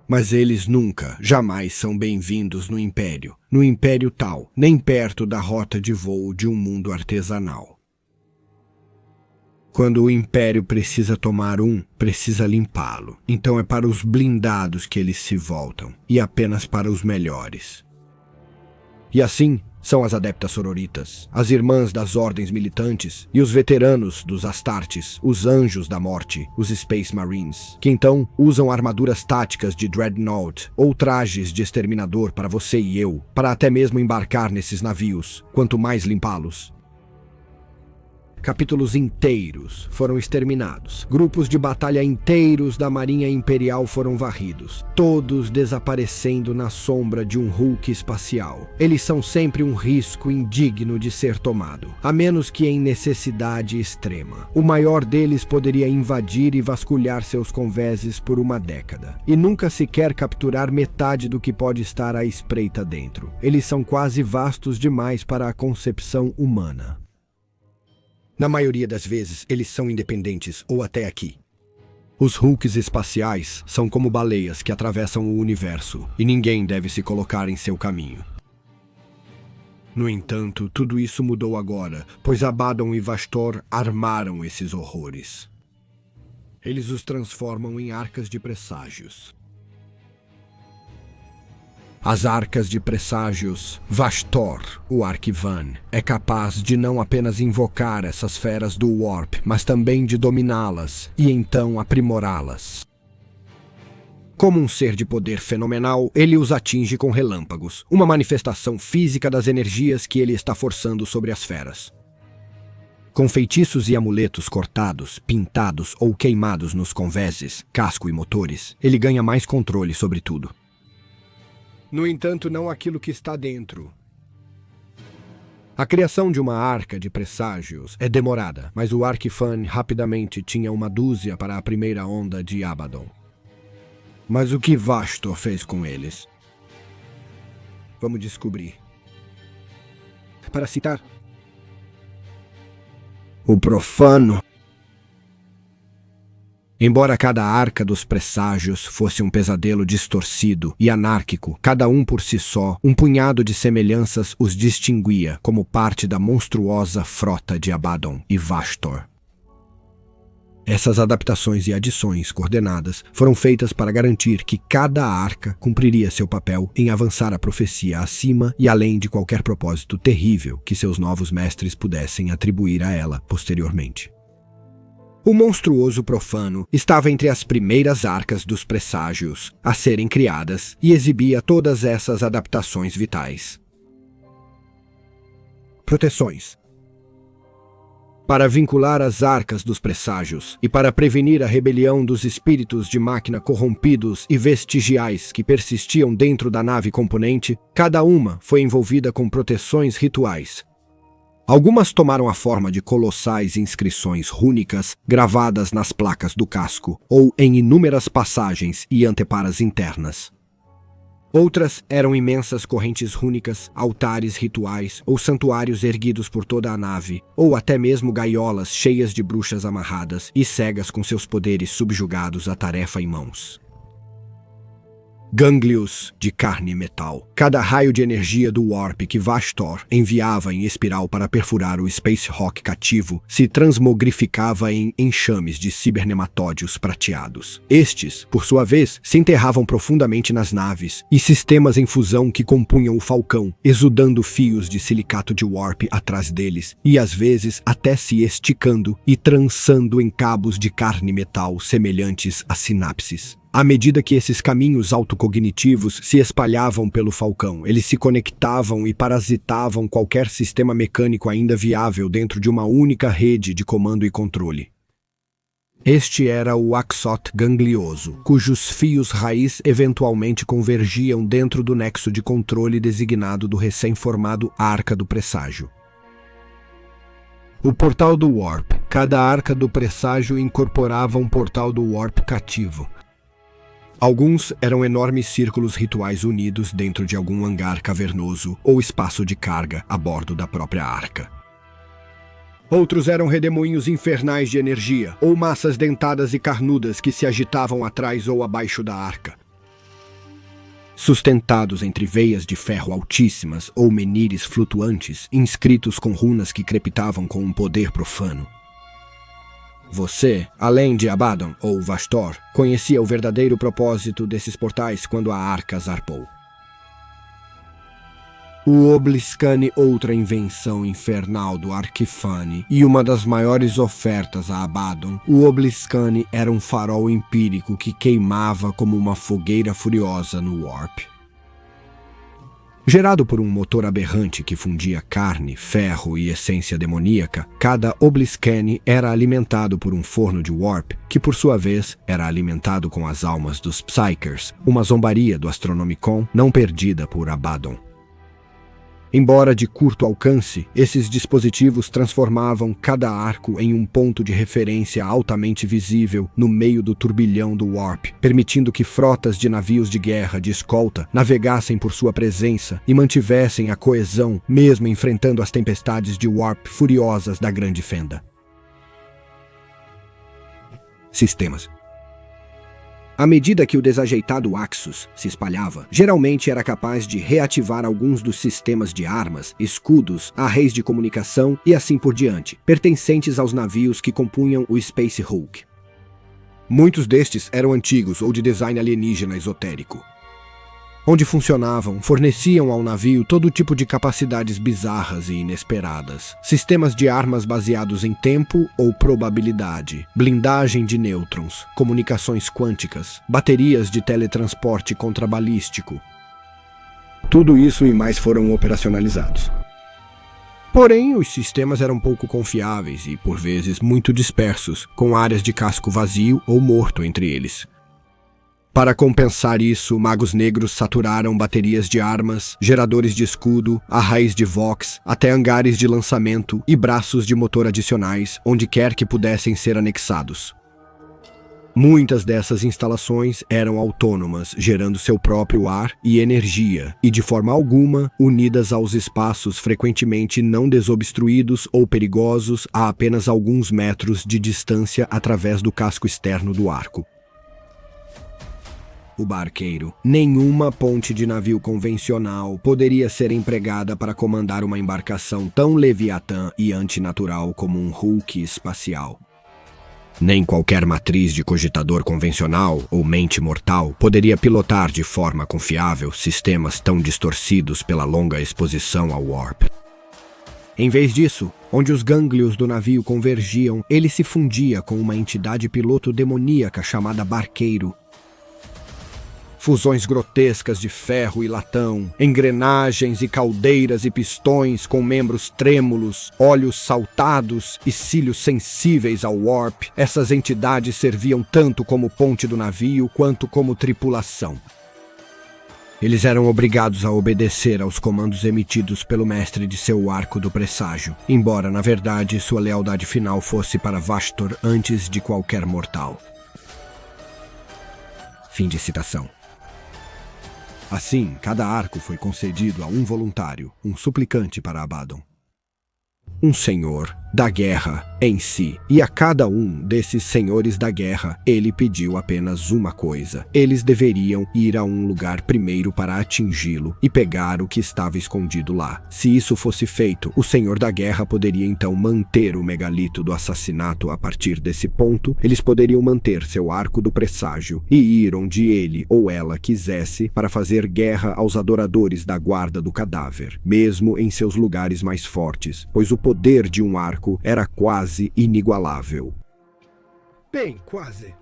Speaker 1: Mas eles nunca, jamais são bem-vindos no Império Tal, nem perto da rota de voo de um mundo artesanal. Quando o Império precisa tomar precisa limpá-lo. Então é para os blindados que eles se voltam, e apenas para os melhores. E assim, são as adeptas sororitas, as irmãs das ordens militantes e os veteranos dos Astartes, os anjos da morte, os Space Marines, que então usam armaduras táticas de Dreadnought ou trajes de exterminador para você e eu, para até mesmo embarcar nesses navios, quanto mais limpá-los. Capítulos inteiros foram exterminados. Grupos de batalha inteiros da Marinha Imperial foram varridos, todos desaparecendo na sombra de um Hulk espacial. Eles são sempre um risco indigno de ser tomado, a menos que em necessidade extrema. O maior deles poderia invadir e vasculhar seus convéses por uma década, e nunca sequer capturar metade do que pode estar à espreita dentro. Eles são quase vastos demais para a concepção humana. Na maioria das vezes, eles são independentes ou até aqui. Os Hulks espaciais são como baleias que atravessam o universo, e ninguém deve se colocar em seu caminho. No entanto, tudo isso mudou agora, pois Abaddon e Vastor armaram esses horrores. Eles os transformam em arcas de presságios. As arcas de presságios, Vastor, o Arquivan, é capaz de não apenas invocar essas feras do Warp, mas também de dominá-las e então aprimorá-las. Como um ser de poder fenomenal, ele os atinge com relâmpagos, uma manifestação física das energias que ele está forçando sobre as feras. Com feitiços e amuletos cortados, pintados ou queimados nos convéses, casco e motores, ele ganha mais controle sobre tudo. No entanto, não aquilo que está dentro. A criação de uma arca de presságios é demorada, mas o Arquifane rapidamente tinha uma dúzia para a primeira onda de Abaddon. Mas o que Vastor fez com eles? Vamos descobrir. Para citar o profano. Embora cada arca dos presságios fosse um pesadelo distorcido e anárquico, cada um por si só, um punhado de semelhanças os distinguia como parte da monstruosa frota de Abaddon e Vastor. Essas adaptações e adições coordenadas foram feitas para garantir que cada arca cumpriria seu papel em avançar a profecia acima e além de qualquer propósito terrível que seus novos mestres pudessem atribuir a ela posteriormente. O monstruoso profano estava entre as primeiras arcas dos presságios a serem criadas e exibia todas essas adaptações vitais. Proteções. Para vincular as arcas dos presságios e para prevenir a rebelião dos espíritos de máquina corrompidos e vestigiais que persistiam dentro da nave componente, cada uma foi envolvida com proteções rituais. Algumas tomaram a forma de colossais inscrições rúnicas gravadas nas placas do casco ou em inúmeras passagens e anteparas internas. Outras eram imensas correntes rúnicas, altares rituais ou santuários erguidos por toda a nave, ou até mesmo gaiolas cheias de bruxas amarradas e cegas com seus poderes subjugados à tarefa em mãos. Gânglios de carne e metal. Cada raio de energia do Warp que Vastor enviava em espiral para perfurar o Space Rock cativo se transmogrificava em enxames de cibernematódios prateados. Estes, por sua vez, se enterravam profundamente nas naves e sistemas em fusão que compunham o Falcão, exudando fios de silicato de Warp atrás deles e às vezes até se esticando e trançando em cabos de carne e metal semelhantes a sinapses. À medida que esses caminhos autocognitivos se espalhavam pelo Falcão, eles se conectavam e parasitavam qualquer sistema mecânico ainda viável dentro de uma única rede de comando e controle. Este era o Axot ganglioso, cujos fios raiz eventualmente convergiam dentro do nexo de controle designado do recém-formado Arca do Presságio. O portal do Warp. Cada arca do presságio incorporava um portal do Warp cativo. Alguns eram enormes círculos rituais unidos dentro de algum hangar cavernoso ou espaço de carga a bordo da própria arca. Outros eram redemoinhos infernais de energia, ou massas dentadas e carnudas que se agitavam atrás ou abaixo da arca. Sustentados entre veias de ferro altíssimas ou menires flutuantes, inscritos com runas que crepitavam com um poder profano. Você, além de Abaddon ou Vastor, conhecia o verdadeiro propósito desses portais quando a arca zarpou. O Obliskane, outra invenção infernal do Arquifane e uma das maiores ofertas a Abaddon, o Obliskane era um farol empírico que queimava como uma fogueira furiosa no Warp. Gerado por um motor aberrante que fundia carne, ferro e essência demoníaca, cada Obliskane era alimentado por um forno de Warp, que por sua vez era alimentado com as almas dos Psykers, uma zombaria do Astronomicon não perdida por Abaddon. Embora de curto alcance, esses dispositivos transformavam cada arco em um ponto de referência altamente visível no meio do turbilhão do Warp, permitindo que frotas de navios de guerra de escolta navegassem por sua presença e mantivessem a coesão, mesmo enfrentando as tempestades de Warp furiosas da Grande Fenda. Sistemas. À medida que o desajeitado Axus se espalhava, geralmente era capaz de reativar alguns dos sistemas de armas, escudos, arrays de comunicação e assim por diante, pertencentes aos navios que compunham o Space Hulk. Muitos destes eram antigos ou de design alienígena esotérico. onde funcionavam, forneciam ao navio todo tipo de capacidades bizarras e inesperadas. Sistemas de armas baseados em tempo ou probabilidade, blindagem de nêutrons, comunicações quânticas, baterias de teletransporte contrabalístico. Tudo isso e mais foram operacionalizados. Porém, os sistemas eram pouco confiáveis e, por vezes, muito dispersos, com áreas de casco vazio ou morto entre eles. Para compensar isso, magos negros saturaram baterias de armas, geradores de escudo, arrais de Vox, até hangares de lançamento e braços de motor adicionais, onde quer que pudessem ser anexados. Muitas dessas instalações eram autônomas, gerando seu próprio ar e energia, e de forma alguma unidas aos espaços frequentemente não desobstruídos ou perigosos a apenas alguns metros de distância através do casco externo do arco. O barqueiro. Nenhuma ponte de navio convencional poderia ser empregada para comandar uma embarcação tão leviatã e antinatural como um Hulk espacial. Nem qualquer matriz de cogitador convencional ou mente mortal poderia pilotar de forma confiável sistemas tão distorcidos pela longa exposição ao warp. Em vez disso, onde os gânglios do navio convergiam, ele se fundia com uma entidade piloto demoníaca chamada Barqueiro. Fusões grotescas de ferro e latão, engrenagens e caldeiras e pistões com membros trêmulos, olhos saltados e cílios sensíveis ao warp, essas entidades serviam tanto como ponte do navio quanto como tripulação. Eles eram obrigados a obedecer aos comandos emitidos pelo mestre de seu arco do presságio, embora, na verdade, sua lealdade final fosse para Vastor antes de qualquer mortal. Fim de citação. Assim, cada arco foi concedido a um voluntário, um suplicante para Abaddon. Um senhor da guerra em si. E a cada um desses senhores da guerra, ele pediu apenas uma coisa. Eles deveriam ir a um lugar primeiro para atingi-lo e pegar o que estava escondido lá. Se isso fosse feito, o senhor da guerra poderia então manter o megalito do assassinato a partir desse ponto. Eles poderiam manter seu arco do presságio e ir onde ele ou ela quisesse para fazer guerra aos adoradores da guarda do cadáver, mesmo em seus lugares mais fortes, pois o poder de um arco era quase inigualável.
Speaker 4: Bem, quase.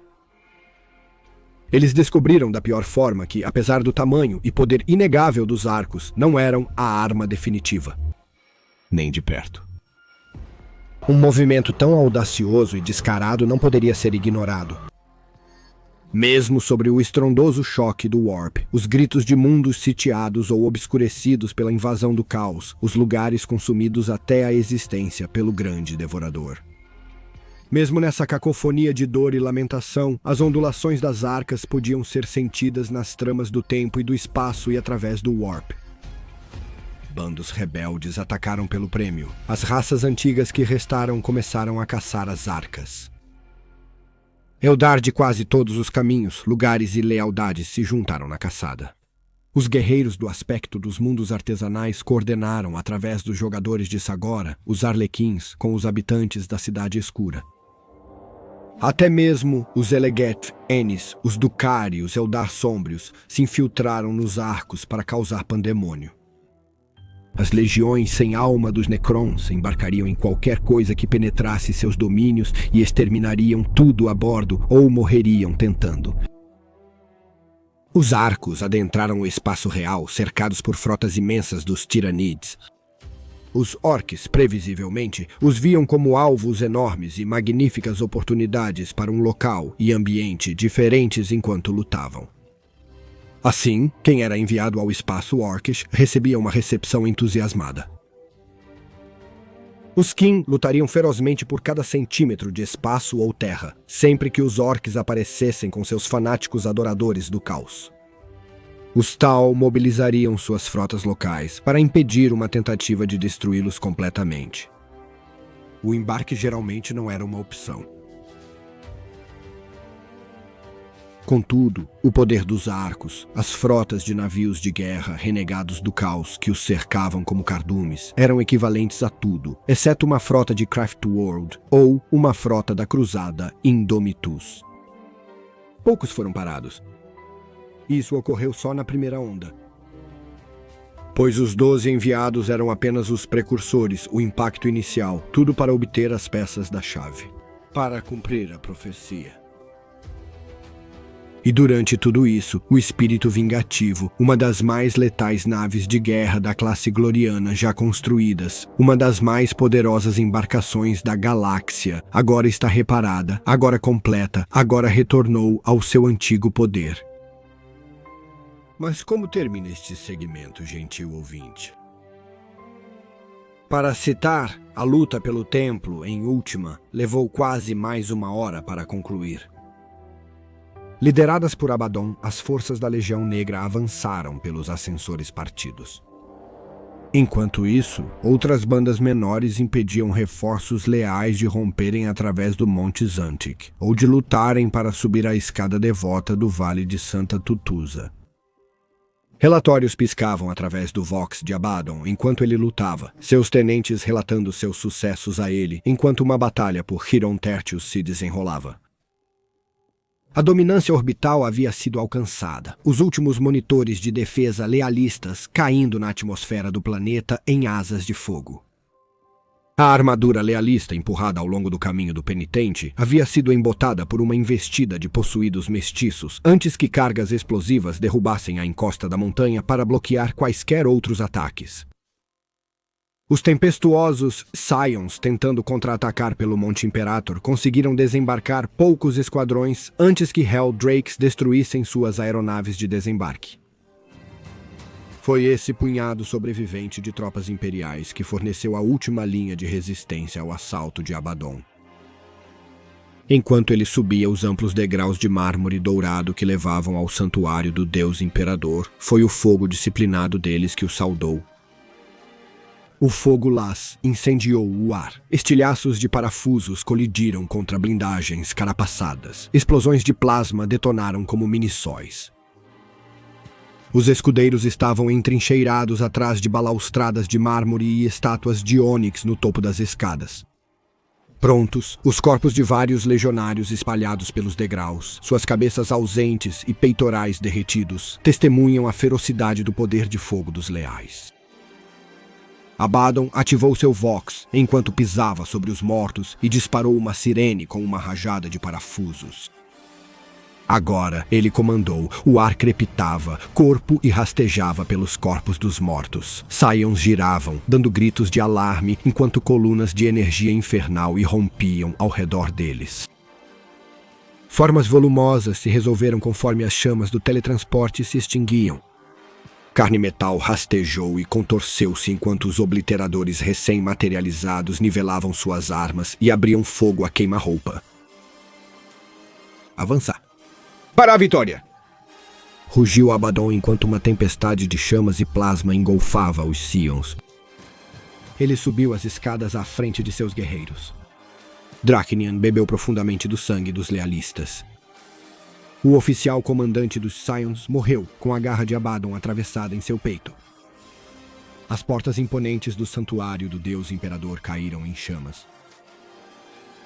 Speaker 1: Eles descobriram da pior forma que, apesar do tamanho e poder inegável dos arcos, não eram a arma definitiva. Nem de perto. Um movimento tão audacioso e descarado não poderia ser ignorado. Mesmo sobre o estrondoso choque do Warp, os gritos de mundos sitiados ou obscurecidos pela invasão do caos, os lugares consumidos até a existência pelo grande devorador. Mesmo nessa cacofonia de dor e lamentação, as ondulações das arcas podiam ser sentidas nas tramas do tempo e do espaço e através do Warp. Bandos rebeldes atacaram pelo prêmio. As raças antigas que restaram começaram a caçar as arcas. Eldar de quase todos os caminhos, lugares e lealdades se juntaram na caçada. Os guerreiros do aspecto dos mundos artesanais coordenaram, através dos jogadores de Sagora, os Arlequins com os habitantes da Cidade Escura. Até mesmo os Elegeth Ennis, os Dukari e os Eldar Sômbrios se infiltraram nos arcos para causar pandemônio. As legiões sem alma dos Necrons embarcariam em qualquer coisa que penetrasse seus domínios e exterminariam tudo a bordo ou morreriam tentando. Os arcos adentraram o espaço real, cercados por frotas imensas dos Tiranids. Os orcs, previsivelmente, os viam como alvos enormes e magníficas oportunidades para um local e ambiente diferentes enquanto lutavam. Assim, quem era enviado ao espaço orcish recebia uma recepção entusiasmada. Os Kin lutariam ferozmente por cada centímetro de espaço ou terra, sempre que os orcs aparecessem com seus fanáticos adoradores do caos. Os Tal mobilizariam suas frotas locais para impedir uma tentativa de destruí-los completamente. O embarque geralmente não era uma opção. Contudo, o poder dos arcos, as frotas de navios de guerra renegados do caos que os cercavam como cardumes, eram equivalentes a tudo, exceto uma frota de Craftworld ou uma frota da cruzada Indomitus. Poucos foram parados. Isso ocorreu só na primeira onda. Pois os 12 enviados eram apenas os precursores, o impacto inicial, tudo para obter as peças da chave. Para cumprir a profecia. E durante tudo isso, o espírito vingativo, uma das mais letais naves de guerra da classe gloriana já construídas, uma das mais poderosas embarcações da galáxia, agora está reparada, agora completa, agora retornou ao seu antigo poder. Mas como termina este segmento, gentil ouvinte? Para citar, a luta pelo templo, em última, levou quase mais 1 hora para concluir. Lideradas por Abaddon, as forças da Legião Negra avançaram pelos ascensores partidos. Enquanto isso, outras bandas menores impediam reforços leais de romperem através do Monte Zantic, ou de lutarem para subir a escada devota do Vale de Santa Tutusa. Relatórios piscavam através do Vox de Abaddon enquanto ele lutava, seus tenentes relatando seus sucessos a ele, enquanto uma batalha por Hiron Tertius se desenrolava. A dominância orbital havia sido alcançada, os últimos monitores de defesa lealistas caindo na atmosfera do planeta em asas de fogo. A armadura lealista empurrada ao longo do caminho do penitente havia sido embotada por uma investida de possuídos mestiços antes que cargas explosivas derrubassem a encosta da montanha para bloquear quaisquer outros ataques. Os tempestuosos Scions, tentando contra-atacar pelo Monte Imperator, conseguiram desembarcar poucos esquadrões antes que Helldrakes destruíssem suas aeronaves de desembarque. Foi esse punhado sobrevivente de tropas imperiais que forneceu a última linha de resistência ao assalto de Abaddon. Enquanto ele subia os amplos degraus de mármore dourado que levavam ao santuário do Deus Imperador, foi o fogo disciplinado deles que o saudou. O fogo Las incendiou o ar. Estilhaços de parafusos colidiram contra blindagens carapassadas. Explosões de plasma detonaram como miniçóis. Os escudeiros estavam entrincheirados atrás de balaustradas de mármore e estátuas de ônix no topo das escadas. Prontos, os corpos de vários legionários espalhados pelos degraus, suas cabeças ausentes e peitorais derretidos, testemunham a ferocidade do poder de fogo dos leais. Abaddon ativou seu Vox enquanto pisava sobre os mortos e disparou uma sirene com uma rajada de parafusos. Agora ele comandou, o ar crepitava, corpo e rastejava pelos corpos dos mortos. Scions giravam, dando gritos de alarme, enquanto colunas de energia infernal irrompiam ao redor deles. Formas volumosas se resolveram conforme as chamas do teletransporte se extinguiam. Carne-metal rastejou e contorceu-se enquanto os obliteradores recém-materializados nivelavam suas armas e abriam fogo a queima-roupa. Avançar. Para a vitória! Rugiu Abaddon enquanto uma tempestade de chamas e plasma engolfava os Scions. Ele subiu as escadas à frente de seus guerreiros. Draknian bebeu profundamente do sangue dos lealistas. O oficial comandante dos Scions morreu com a garra de Abaddon atravessada em seu peito. As portas imponentes do santuário do Deus Imperador caíram em chamas.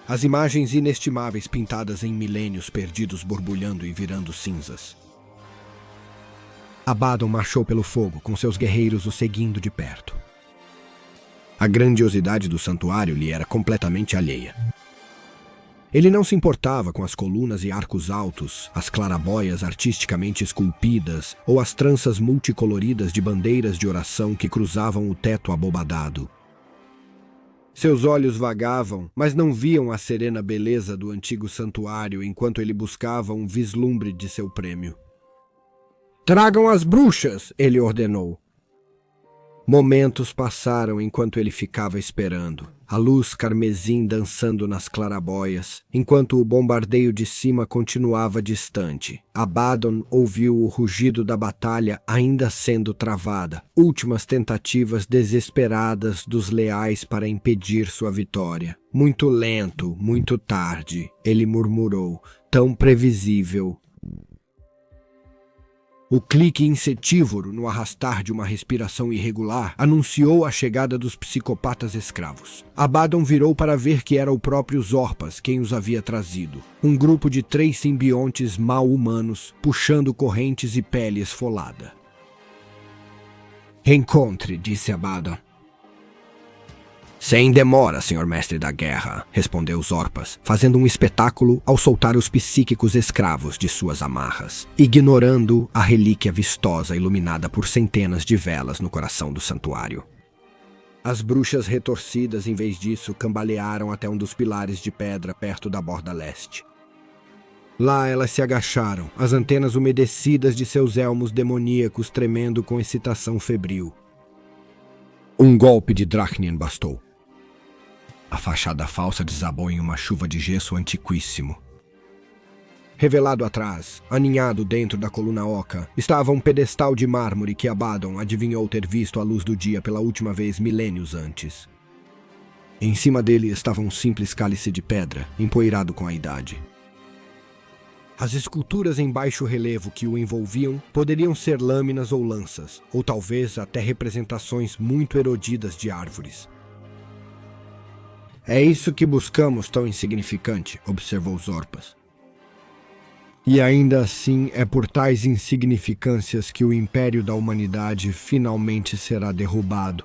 Speaker 1: As imagens inestimáveis pintadas em milênios perdidos borbulhando e virando cinzas. Abaddon marchou pelo fogo, com seus guerreiros o seguindo de perto. A grandiosidade do santuário lhe era completamente alheia. Ele não se importava com as colunas e arcos altos, as clarabóias artisticamente esculpidas ou as tranças multicoloridas de bandeiras de oração que cruzavam o teto abobadado. Seus olhos vagavam, mas não viam a serena beleza do antigo santuário enquanto ele buscava um vislumbre de seu prêmio. "Tragam as bruxas!" ele ordenou. Momentos passaram enquanto ele ficava esperando, a luz carmesim dançando nas clarabóias, enquanto o bombardeio de cima continuava distante. Abaddon ouviu o rugido da batalha ainda sendo travada, últimas tentativas desesperadas dos leais para impedir sua vitória. Muito lento, muito tarde, ele murmurou, tão previsível. O clique insetívoro no arrastar de uma respiração irregular anunciou a chegada dos psicopatas escravos. Abaddon virou para ver que era o próprio Zorpas quem os havia trazido. Um grupo de 3 simbiontes mal-humanos puxando correntes e pele esfolada. "Encontre", disse Abaddon. "Sem demora, senhor mestre da guerra", respondeu Zorpas, fazendo um espetáculo ao soltar os psíquicos escravos de suas amarras, ignorando a relíquia vistosa iluminada por centenas de velas no coração do santuário. As bruxas retorcidas, em vez disso, cambalearam até um dos pilares de pedra perto da borda leste. Lá elas se agacharam, as antenas umedecidas de seus elmos demoníacos tremendo com excitação febril. Um golpe de Dracnien bastou. A fachada falsa desabou em uma chuva de gesso antiquíssimo. Revelado atrás, aninhado dentro da coluna oca, estava um pedestal de mármore que Abaddon adivinhou ter visto à luz do dia pela última vez milênios antes. Em cima dele estava um simples cálice de pedra, empoeirado com a idade. As esculturas em baixo relevo que o envolviam poderiam ser lâminas ou lanças, ou talvez até representações muito erodidas de árvores. "É isso que buscamos, tão insignificante", observou Zorpas. "E ainda assim é por tais insignificâncias que o império da humanidade finalmente será derrubado",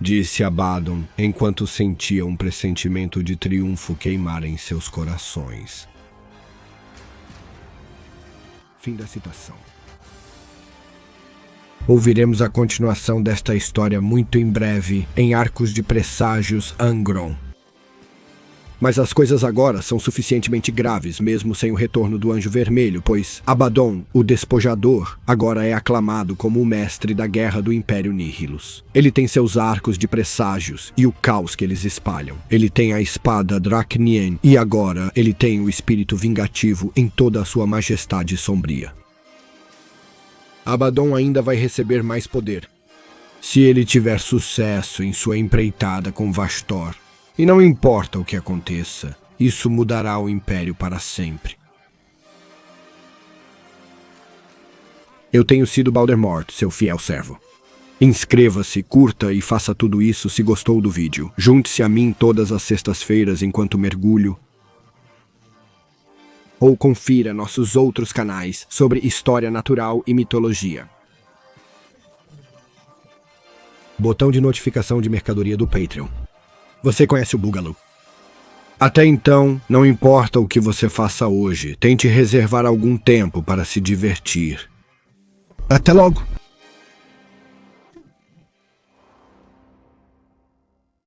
Speaker 1: disse Abaddon, enquanto sentia um pressentimento de triunfo queimar em seus corações. Fim da citação. Ouviremos a continuação desta história muito em breve em Arcos de Presságios Angron. Mas as coisas agora são suficientemente graves, mesmo sem o retorno do Anjo Vermelho, pois Abaddon, o Despojador, agora é aclamado como o mestre da guerra do Império Nihilus. Ele tem seus arcos de presságios e o caos que eles espalham. Ele tem a espada Dracnien e agora ele tem o espírito vingativo em toda a sua majestade sombria. Abaddon ainda vai receber mais poder, se ele tiver sucesso em sua empreitada com Vastor. E não importa o que aconteça, isso mudará o Império para sempre. Eu tenho sido Baldermort, seu fiel servo. Inscreva-se, curta e faça tudo isso se gostou do vídeo. Junte-se a mim todas as sextas-feiras enquanto mergulho. Ou confira nossos outros canais sobre história natural e mitologia. Botão de notificação de mercadoria do Patreon. Você conhece o Boogaloo. Até então, não importa o que você faça hoje, tente reservar algum tempo para se divertir. Até logo!